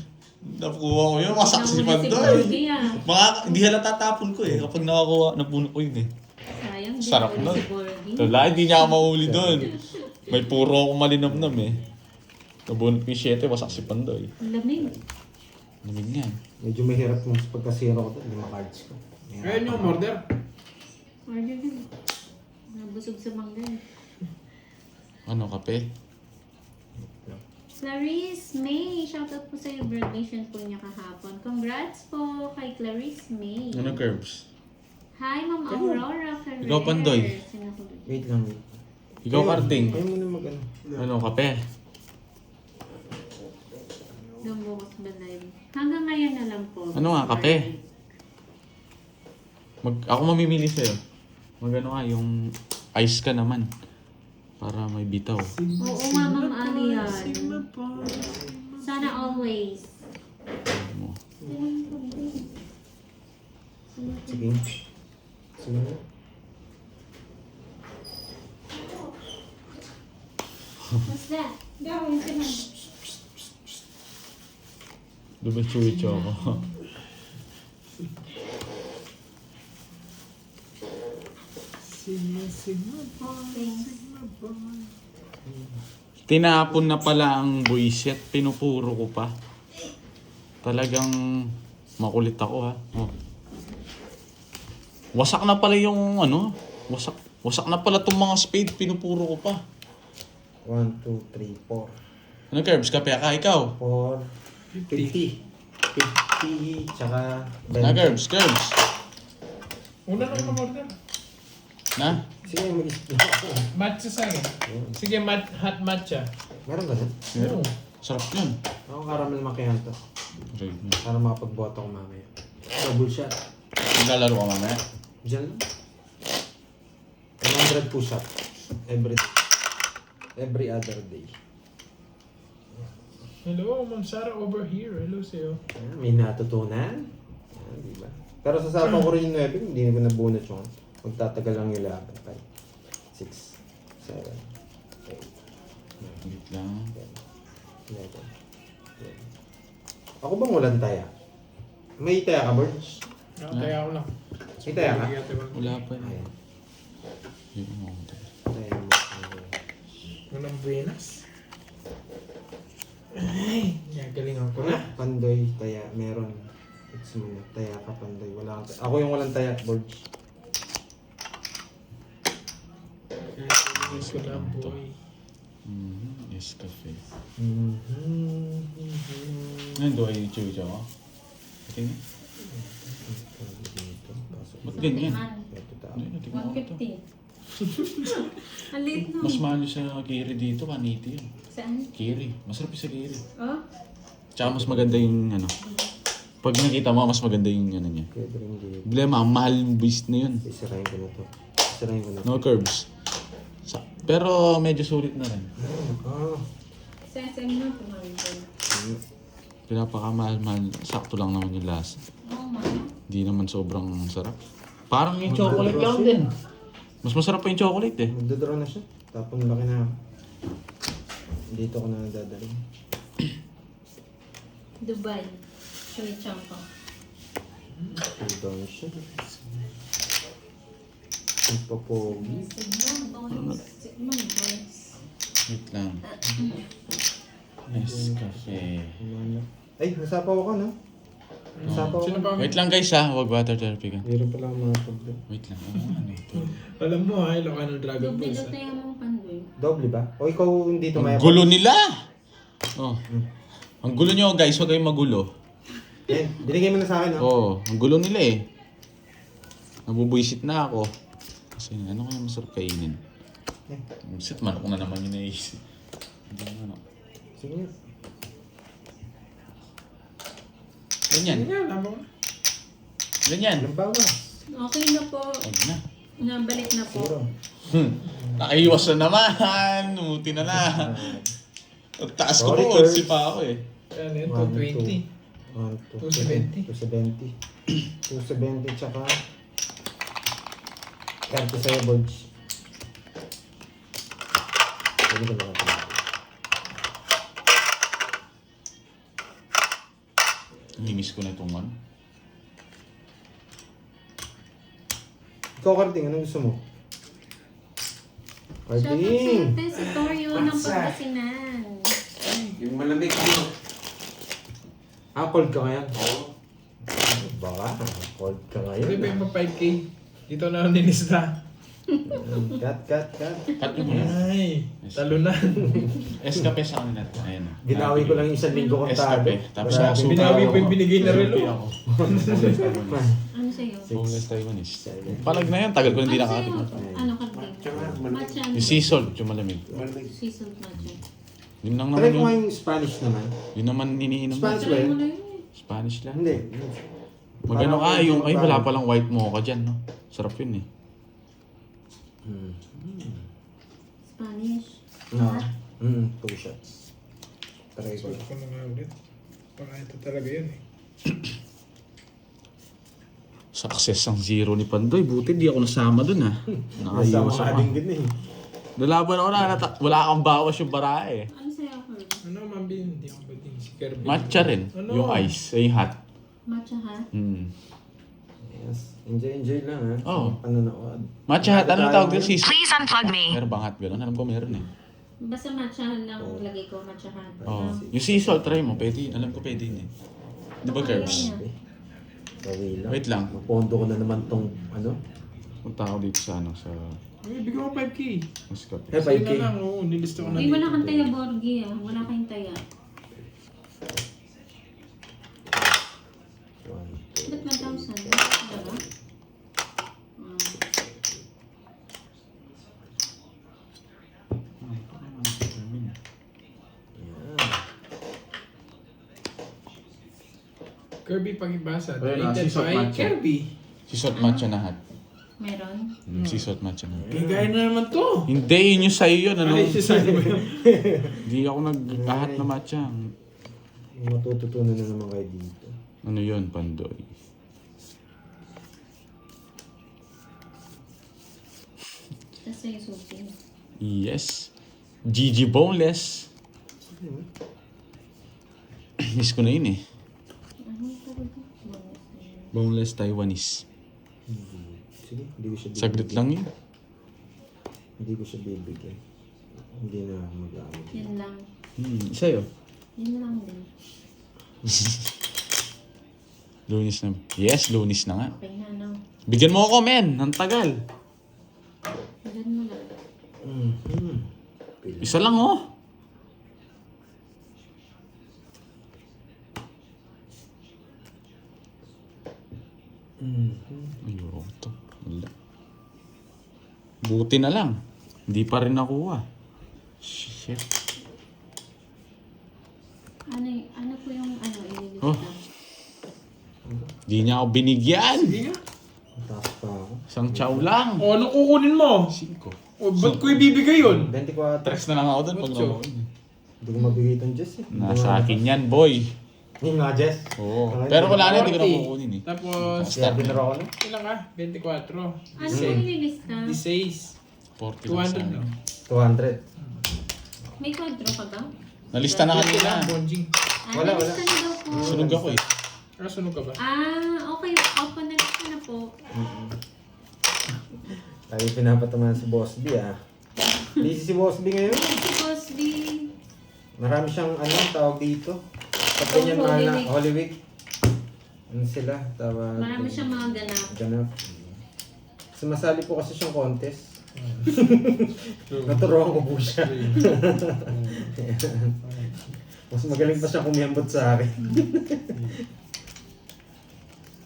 Speaker 4: Nakuha ko yun, masak si
Speaker 2: Nahuli
Speaker 4: Pandoy.
Speaker 2: Borgie, ah.
Speaker 4: Hindi halata tapon ko eh. Kapag napuno ko yun eh.
Speaker 2: Sayang, di
Speaker 4: Sarap
Speaker 2: nahuli
Speaker 4: nun.
Speaker 2: si Borgie.
Speaker 4: Wala, hindi niya ako mahuli doon. May puro akong malinamnam eh. Nabunot ko yung 7, wasak si Pandoy.
Speaker 2: Ang lamig.
Speaker 4: Lamig niya.
Speaker 1: Medyo mahirap yung pagkasira ko to. 5 cards ko.
Speaker 3: Ayun yung order.
Speaker 2: Order din. Nabusog sa mangga.
Speaker 4: Ano, kape?
Speaker 2: Clarice May, shoutout po sa iyo, graduation po niya kahapon. Congrats po kay Clarice May.
Speaker 4: Ano, Curbs?
Speaker 2: Hi, Ma'am Aurora Ferrer.
Speaker 4: Ikaw, Pandoy.
Speaker 2: Sino ko?
Speaker 1: Wait lang.
Speaker 4: Ikaw, Karting.
Speaker 1: Kayo muna mag-ano.
Speaker 4: Ano, kape?
Speaker 2: Lumuwas ba live? Hanggang ngayon na lang po.
Speaker 4: Ano nga, kape? Ako mamimili sa'yo. Mag-ano nga, yung ice ka naman. Para may bitaw.
Speaker 2: Oo nga, Ma'am Ali yan. Sana always.
Speaker 4: Ano mo?
Speaker 1: Sige. Sige.
Speaker 2: What's that?
Speaker 4: Dumitsuwitso ako. Tinapon na pala ang buisit. Pinupuro ko pa. Talagang makulit ako ha. Oh. Wasak na pala yung ano. Wasak na pala tong mga spade. Pinupuro ko pa.
Speaker 1: 1, 2, 3, 4.
Speaker 4: Ano, Curbs? Kape ka? Ikaw?
Speaker 1: 4, 50. 50, tsaka
Speaker 4: Na, Curbs? Curbs?
Speaker 3: Una lang yung order.
Speaker 4: Na?
Speaker 1: Sige, mag-isip ako.
Speaker 3: Matcha sa akin. Sige, hot matcha.
Speaker 1: Meron ba din?
Speaker 3: Oo.
Speaker 4: Sarap yun.
Speaker 1: Ako caramel macchiato.
Speaker 4: Okay.
Speaker 1: Para makapag-boto ko mamaya. Double shot.
Speaker 4: Maglalaro ka mamaya?
Speaker 1: Diyan lang. 100 push-up. Every other day.
Speaker 3: Hello, Ma'am Sarah over here. Hello sa'yo.
Speaker 1: May natutunan. Diba? Pero sasapaw ko rin yung 9, hindi na ko nabunot yung magtatagal lang yung laban. 5, 6, 7, 8,
Speaker 4: Wait lang.
Speaker 1: 9, 10, 11. Ako bang walang taya? May taya ka, Birds?
Speaker 3: Kaya ako lang.
Speaker 1: May taya ka?
Speaker 4: Wala pa yun.
Speaker 1: Ayan.
Speaker 4: Yun mo.
Speaker 1: Taya mo.
Speaker 3: Unang buenas. Ay, galingan ko na.
Speaker 1: Pandoy, taya, meron. It's mo na, taya ka, Pandoy. Wala kang taya. Ako yung walang taya, Birds.
Speaker 3: Yes ko lang, boy.
Speaker 4: Yes, cafe.
Speaker 1: Mm-hmm.
Speaker 4: Ngayon doon ay chucha mo? Tingnan. Ba't ganyan?
Speaker 1: Ito tao.
Speaker 4: Ayun, tingnan ko ito.
Speaker 2: 150. Ang liit nun.
Speaker 4: Mas mahal yung sa Kiri dito, 180 yun.
Speaker 2: Saan?
Speaker 4: Kiri. Masarap yung sa Kiri.
Speaker 2: Oh?
Speaker 4: Tsaka mas maganda yung ano. Pag nakita mo, mas maganda yung ano niya.
Speaker 1: Pwede rin dito.
Speaker 4: Problema, ang mahal yung beast na yun.
Speaker 1: Isirahin ko na to. Isirahin ko na to.
Speaker 4: No curbs. Pero medyo sulit na rin.
Speaker 1: Ah.
Speaker 2: Sa SM na tumawin ko.
Speaker 4: Pinapakamahal-mahal. Sakto lang naman yung lasa.
Speaker 2: Oo, ma.
Speaker 4: Hindi naman sobrang sarap. Parang yung chocolate lang din. Mas masarap pa yung chocolate eh.
Speaker 1: Magdodraw na siya. Tapos laki na. Dito ko na dadalhin.
Speaker 2: Dubai. Chimichanga.
Speaker 1: Doon siya. Ang papogi.
Speaker 2: Sigmund boys. Sigmund boys.
Speaker 4: Wait lang. Nescafe.
Speaker 1: Ay, nasapaw ako, no? Nasapaw ako.
Speaker 3: Sino pa?
Speaker 4: Wait lang guys ha, huwag water therapy ka.
Speaker 1: Meron pala akong mga problem.
Speaker 4: Wait lang. Ano ito?
Speaker 3: Alam mo ha, Ilocano Dragon
Speaker 2: Doble
Speaker 3: Balls.
Speaker 2: daw tayo mong pandoy.
Speaker 1: Doble ba? O ikaw hindi
Speaker 4: Ang
Speaker 1: tumayabang?
Speaker 4: gulo nila! Oh. Ang gulo nyo guys, huwag kayong magulo.
Speaker 1: Eh, binigay mo na sa akin, no?
Speaker 4: Oh, ang gulo nila eh. Nabubuisit na ako. Kasi ano kaya masarap kainin? Buisit, manok na naman yung naisip. Hindi na ano.
Speaker 1: Sige nga.
Speaker 4: Ganyan.
Speaker 3: Sige, alam mo.
Speaker 4: Ganyan.
Speaker 1: Walang bawas.
Speaker 2: Okay na po.
Speaker 4: Huwag na.
Speaker 2: Nabalik na po.
Speaker 1: Siguro.
Speaker 4: Nakaiwas na naman. Umuti na lang. Ang taas ko
Speaker 1: Sorry,
Speaker 4: po.
Speaker 1: Kurt.
Speaker 4: Si pa ako eh.
Speaker 3: Ano yun? 220.
Speaker 1: 270. 270 tsaka 30 sa'yo, Bodge. Pwede ko lang ito.
Speaker 4: Nimiss ko na itong ano.
Speaker 1: Ikaw, Carding, anong gusto mo?
Speaker 2: Shoutout sa
Speaker 1: Carding!
Speaker 2: si Torio ng Pangasinan.
Speaker 5: Yung malamig mo.
Speaker 1: Cold ka ngayon?
Speaker 5: Oo.
Speaker 1: Baka, cold ka
Speaker 3: Pwede ba
Speaker 1: ngayon.
Speaker 3: yung 5K? Dito na ako nilista.
Speaker 1: Cut.
Speaker 4: Cut mo muna.
Speaker 3: Ay, talunan.
Speaker 4: Escape sa kanila. Ayan o.
Speaker 1: Binawi ko lang yung isang linggo kong talo.
Speaker 4: Escape. Tapos
Speaker 1: Grabe.
Speaker 4: nakasuka
Speaker 3: Binawi po yung binigay na relo.
Speaker 4: ako.
Speaker 2: Ano sa'yo?
Speaker 4: Boneless Taiwanese. Palag na yan. Tagal ko na hindi
Speaker 2: Ano sa'yo?
Speaker 4: nakakita.
Speaker 2: Ano ka din?
Speaker 5: Tsaka malamig.
Speaker 2: Matcha.
Speaker 4: Yung sea salt, yung malamig.
Speaker 5: Malamig.
Speaker 2: Sea salt matcha.
Speaker 4: Yun lang
Speaker 1: Try
Speaker 4: naman
Speaker 1: ko
Speaker 4: yun.
Speaker 1: nga yung Spanish naman.
Speaker 4: Yun naman iniinom.
Speaker 1: Spanish
Speaker 2: Try mo na yun.
Speaker 4: Spanish lang.
Speaker 1: Hindi.
Speaker 4: Magano
Speaker 1: Parang
Speaker 4: ka yung, ay wala
Speaker 1: magbago.
Speaker 4: palang white mocha dyan, no? Sarap yun eh.
Speaker 2: Spanish.
Speaker 1: No. 2 shots. Try ko.
Speaker 3: Ako na nga ulit. Baka ito talaga yun eh.
Speaker 4: Success ang zero ni Pandoy. Buti di ako nasama dun ah.
Speaker 1: Masama
Speaker 4: Nakayos
Speaker 1: ka
Speaker 4: ako.
Speaker 1: din eh.
Speaker 4: Nalaban ako na, wala kang bawas yung barae eh.
Speaker 2: Ano sa'yo, Herb?
Speaker 3: Ano, Mambi? Hindi ako ba din si Kirby?
Speaker 4: Matcha rin.
Speaker 3: Ano?
Speaker 4: Yung ice. Ay hot.
Speaker 2: Matcha ha?
Speaker 1: Yes. Enjoy lang ha.
Speaker 4: Oo.
Speaker 1: Panonood.
Speaker 4: Matcha hot. Ano tawag din? Season?
Speaker 6: Please unplug me.
Speaker 4: Meron bang hot gano'n? Alam ko meron eh.
Speaker 2: Basta matcha lang lagay ko, matcha ha.
Speaker 4: Oo. Yung sea salt, try mo. Pwede. Alam ko pwede yun eh. Di ba, Curbs?
Speaker 1: Gawin lang.
Speaker 4: Wait lang.
Speaker 1: Mapondo ko na naman tong ano.
Speaker 4: Punta ako dito sa ano, sa
Speaker 3: Ay, bigyan ko 5K.
Speaker 4: Muscat.
Speaker 1: Eh,
Speaker 3: Sa'yo
Speaker 1: 5K.
Speaker 3: na lang, oo. Nilista ko na
Speaker 2: Ay,
Speaker 3: dito.
Speaker 2: wala kang taya, Borgie ah. Wala kang taya. Ba't 1,000? Diba?
Speaker 3: Kirby pag-ibasa.
Speaker 4: Ayun,
Speaker 3: Donated
Speaker 4: si Sok
Speaker 3: by
Speaker 4: Matcha.
Speaker 3: Kirby.
Speaker 4: Sea salt matcha na hot.
Speaker 2: Meron?
Speaker 4: Sea salt matcha na hot.
Speaker 3: Bigay na naman to.
Speaker 4: Hindi, yun yung sa'yo yun. Ano?
Speaker 3: Ay, si Sani ba yun?
Speaker 4: Hindi ako nag-ahat na matcha.
Speaker 1: Matututunan na naman kayo dito.
Speaker 4: Ano yun, Pandoy?
Speaker 2: Tapos sa'yo susi.
Speaker 4: Yes. GG Boneless. Miss ko na yun eh.
Speaker 2: Ano talaga?
Speaker 4: Boneless Taiwanese.
Speaker 1: Sige, hindi ko siya bibigyan.
Speaker 4: Saglit lang yun.
Speaker 1: Hindi ko siya bibigyan. Hindi na mag-aamit.
Speaker 2: Yan lang.
Speaker 4: Sa'yo?
Speaker 2: Yan lang din.
Speaker 4: Lunis na. Yes, lunis na nga.
Speaker 2: Okay na, no?
Speaker 4: Bigyan mo ako, men. Ang tagal.
Speaker 2: Diyan mo lang.
Speaker 4: Isa lang, oh. Ayoko to. Wala. Buti na lang. Hindi pa rin nakuha. Shit.
Speaker 2: Ano po yung ililista?
Speaker 4: Oh. Di niya ako binigyan.
Speaker 3: Sige nga.
Speaker 1: Mataas pa ako.
Speaker 4: Isang chow lang.
Speaker 3: O, ano kukunin mo?
Speaker 4: 5.
Speaker 3: O, ba't ko ibibigay yun?
Speaker 1: 24.
Speaker 4: Tres na lang ako doon pag
Speaker 3: Ocho.
Speaker 4: nakuha.
Speaker 1: Hindi ko mabigay itong Jess eh.
Speaker 4: Nasa akin yan, boy.
Speaker 1: Yung nga Jess.
Speaker 4: Oo.
Speaker 1: Ay,
Speaker 4: Pero wala na, hindi ko na
Speaker 3: 40.
Speaker 4: kukunin eh.
Speaker 3: Tapos,
Speaker 1: Kaya dinara ko na.
Speaker 3: ilan ka? 24.
Speaker 2: Ano yung ililista?
Speaker 3: 16.
Speaker 4: 40 lang
Speaker 3: 200
Speaker 4: sa
Speaker 3: lang.
Speaker 4: akin.
Speaker 1: 200.
Speaker 2: May kwadro ka ba?
Speaker 4: Nalista na kanina.
Speaker 3: Kailangan, Bonjing.
Speaker 1: Wala,
Speaker 2: nalista na daw po.
Speaker 4: Sunog ako eh.
Speaker 3: Sunog ka ba?
Speaker 2: Okay. Open na lista na po.
Speaker 1: Tayo pinapatamaan si Boss B ah. Busy si Boss B ngayon.
Speaker 2: Si Boss B.
Speaker 1: Marami siyang tawag dito. Pag ganyan
Speaker 2: Oh, Holy
Speaker 1: mahal na
Speaker 2: Week.
Speaker 1: Holy Week. Ano sila? Tawag.
Speaker 2: Marami siyang mga ganap.
Speaker 1: Ganap. Sumasali po kasi siyang contest. Naturuan ko po siya. Mas magaling pa siya kumiyambot sa akin.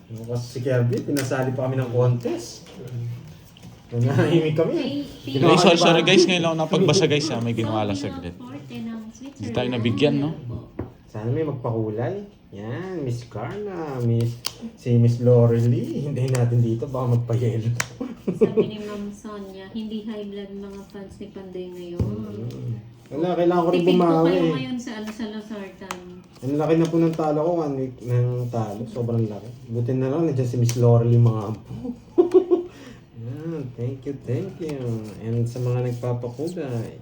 Speaker 1: Kasi si Kirby, pinasali pa kami ng contest. Nanahimik kami.
Speaker 4: Ay, sorry guys. Ngayon lang ako napagbasa guys ha. May ginawa lang saglit. Hindi tayo nabigyan, no?
Speaker 1: Sana may magpakulay. Yan, Miss Carla, si Miss Lorelie. Hintayin natin dito, baka magpayelo.
Speaker 2: Sabi ni Ma'am Sonia, hindi high blood mga fans ni Pandoy ngayon.
Speaker 1: Wala, kailangan ko rin
Speaker 2: Tipid po
Speaker 1: bumawi
Speaker 2: kayo
Speaker 1: eh.
Speaker 2: ngayon sa Losartan.
Speaker 1: Ang laki na po ng talo ko, 1 week ng talo. Sobrang laki. Buti na lang, nandiyan si Miss Laurel yung mga ampo. Yan, thank you, thank you. And sa mga nagpapakulay.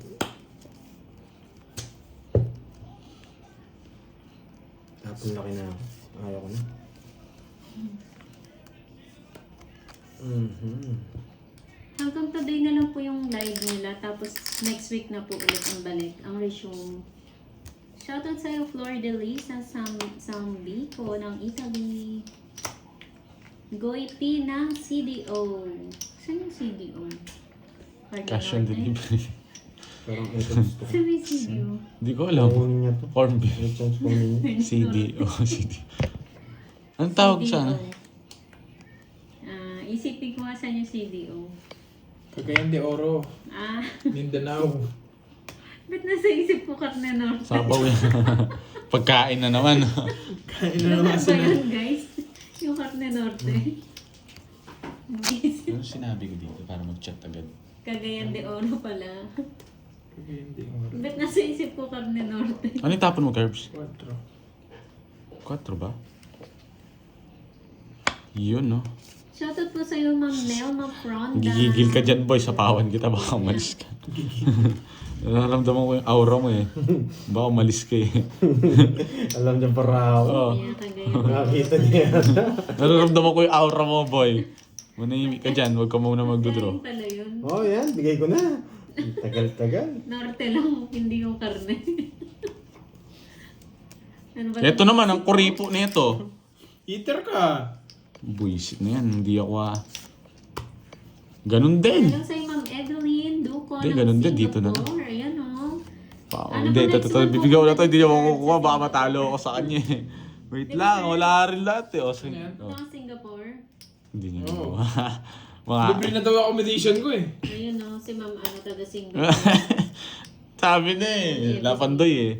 Speaker 1: Tapos laki na ako. Ayaw ko na.
Speaker 2: Hanggang today na lang po yung live nila. Tapos next week na po ulit ang balik. Ang resume. Shoutout sa'yo, Flor de Lisa, Sambico ng Italy. Goiti ng CDO. Saan yung CDO?
Speaker 4: Cash on delivery.
Speaker 1: Parang ito gusto ko.
Speaker 2: Saan yung CDO?
Speaker 4: Hindi ko alam.
Speaker 1: Kunin niya to.
Speaker 4: Corn beef.
Speaker 1: May chance kunin niya.
Speaker 4: CD. CD. Anong tawag sa ano?
Speaker 2: Isipin ko nga saan yung CDO.
Speaker 3: Cagayan de Oro,
Speaker 2: Ah,
Speaker 3: Mindanao.
Speaker 2: ba't nasa isip ko karne norte?
Speaker 4: Sabaw yan. Pagkain na naman.
Speaker 3: Kain
Speaker 2: Ano
Speaker 3: na naman
Speaker 2: ba
Speaker 3: sila.
Speaker 2: yun, guys? Yung karne norte. Guys,
Speaker 4: Ano sinabi ko dito para mag-chat agad?
Speaker 2: Cagayan de Oro pala.
Speaker 3: Cagayan de Oro.
Speaker 2: Ba't nasa isip ko karne norte?
Speaker 4: Ano yung tapon mo, Curbs?
Speaker 3: 4.
Speaker 4: 4 ba? Yun, no?
Speaker 2: Shoutout po sa'yo, Ma'am Nelma Fronda.
Speaker 4: Gigigil ka dyan, boy. Sapawan kita. Baka umalis ka. Nararamdaman ko yung aura mo eh. Baka umalis ka eh.
Speaker 1: Alam niya para ako.
Speaker 4: Oo.
Speaker 2: Kaya Cagayan.
Speaker 1: Nakakita niya.
Speaker 4: Nararamdaman ko yung aura mo, boy. Manahimik ka dyan. Huwag ka muna magdodraw.
Speaker 2: Kain pala yun.
Speaker 1: Oh, yan. Bigay ko na. Tagal-tagal.
Speaker 2: Norte lang, hindi yung karne. Ano ba?
Speaker 4: Ito naman, ang kuripo nito.
Speaker 3: Eater ka.
Speaker 4: Buisit na yan. Hindi ako Ganun din.
Speaker 2: Hello sa'yo, Ma'am Evelyn Duco
Speaker 4: Hindi,
Speaker 2: ng
Speaker 4: ganun din. Dito na
Speaker 2: Singapore. Ayan, oh. Ano
Speaker 4: Hindi,
Speaker 2: ba next
Speaker 4: ito.
Speaker 2: month
Speaker 4: Bibigyan ko na to.
Speaker 2: pupunta
Speaker 4: Hindi niya
Speaker 2: sa
Speaker 4: makukuha. Baka
Speaker 2: Singapore?
Speaker 4: matalo ako sa kanya eh. Wait lang. Wala rin lahat eh. O, sige.
Speaker 3: yan?
Speaker 4: Oh,
Speaker 2: Sa Singapore.
Speaker 4: hindi niya
Speaker 3: Oo.
Speaker 4: makuha. Mga...
Speaker 3: Libre na daw accommodation ko eh.
Speaker 2: Ayun, oh. Si Ma'am taga Singapore.
Speaker 4: Sabi na eh. Lapandoy eh.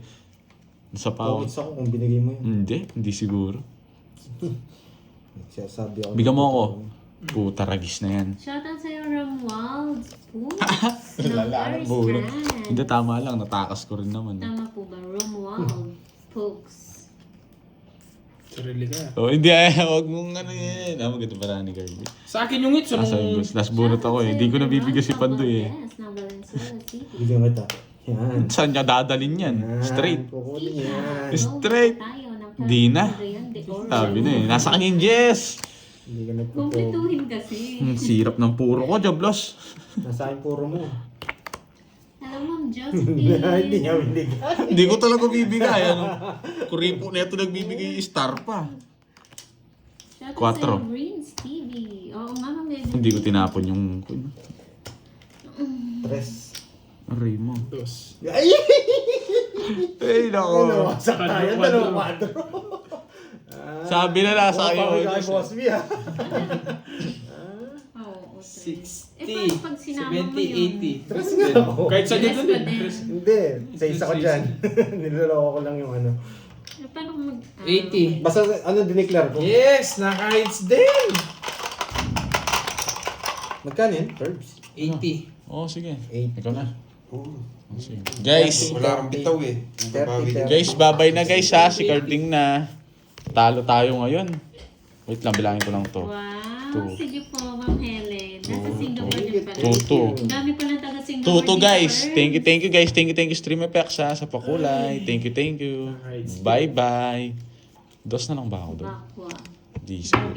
Speaker 4: Sa pawag.
Speaker 1: Pawits ako kung binigay mo yun.
Speaker 4: Hindi siguro.
Speaker 1: Sabi ako.
Speaker 4: Bigyan mo ako. Puta, ragis na yan.
Speaker 2: Shoutout sa'yo, Romuald Poops.
Speaker 4: Lala ng bulo. Hindi, tama lang. Natakas ko rin naman.
Speaker 2: Tama po ba? Romuald Poops.
Speaker 3: Sarili ka.
Speaker 4: Oh, hindi huwag mong ano yan. Maganda pa ni Kirby.
Speaker 3: Sa akin yung hits,
Speaker 4: Sabi ko, last bunot ako eh. Hindi ko nabibigyan si Pandoy eh.
Speaker 2: Yes, ng Valenzuela City.
Speaker 1: Bigyan kita. Yan.
Speaker 4: Saan niya dadalin yan?
Speaker 1: Yan.
Speaker 4: Straight.
Speaker 1: Kukunin yan.
Speaker 4: Straight. Di na. Sabi na eh. Nasa kanya yung Jess.
Speaker 1: Hindi ka nagpupo.
Speaker 2: Kumpletuhin kasi.
Speaker 4: Sirap ng puro ko, Joblos.
Speaker 1: Nasa akin puro mo.
Speaker 2: Hello, Ma'am
Speaker 1: Hindi
Speaker 2: Josephine.
Speaker 1: niya binigay.
Speaker 4: Hindi ko talaga bibigay. Ano? Kuripo na ito nagbibigay star pa.
Speaker 2: Shoutout
Speaker 4: Quattro.
Speaker 2: sa'yo, Greens TV. Oo nga, Ma'am Evelyn.
Speaker 4: Hindi ko tinapon yung...
Speaker 1: Tres.
Speaker 4: Aray mo.
Speaker 3: 2.
Speaker 1: Ay!
Speaker 4: Ay, nako.
Speaker 1: Ano? Sa tayo, dalawang kwadro.
Speaker 4: Sabi na nasa
Speaker 1: Kaya
Speaker 4: kayo.
Speaker 1: kay Boss B ah.
Speaker 2: Oo,
Speaker 3: 60,
Speaker 2: paano pag sinama mo
Speaker 3: 70, 80.
Speaker 1: Tres nga ako.
Speaker 3: Kahit sa
Speaker 2: Yes,
Speaker 3: dito
Speaker 2: but
Speaker 3: din.
Speaker 2: then-
Speaker 1: Hindi. Sa isa ko dyan. Niloloko ko lang yung ano.
Speaker 2: Paano mag...
Speaker 3: 80.
Speaker 1: Basta ano dineclare ko.
Speaker 3: Yes, naka-hits din.
Speaker 1: Magkano yan? Curbs?
Speaker 3: 80.
Speaker 4: Oo, sige.
Speaker 1: 8.
Speaker 4: Ikaw na. Sige. Guys,
Speaker 5: Wala kang bitaw eh. Babawi din.
Speaker 4: guys, babay na guys ha. Si Carding na. Talo tayo ngayon. Wait lang, bilangin ko lang to.
Speaker 2: Wow,
Speaker 4: Two.
Speaker 2: sige po, Ma'am Helen. Nasa Singapore din pala.
Speaker 4: Two.
Speaker 2: Ang dami pala taga Singapore.
Speaker 4: Tuto
Speaker 2: dito,
Speaker 4: guys.
Speaker 2: Earth.
Speaker 4: Thank you guys. Thank you Stream Effects ha, sa pakulay. Thank you. Bye bye. Dos na lang ba ako doon?
Speaker 2: Bakwa.
Speaker 4: Di siguro.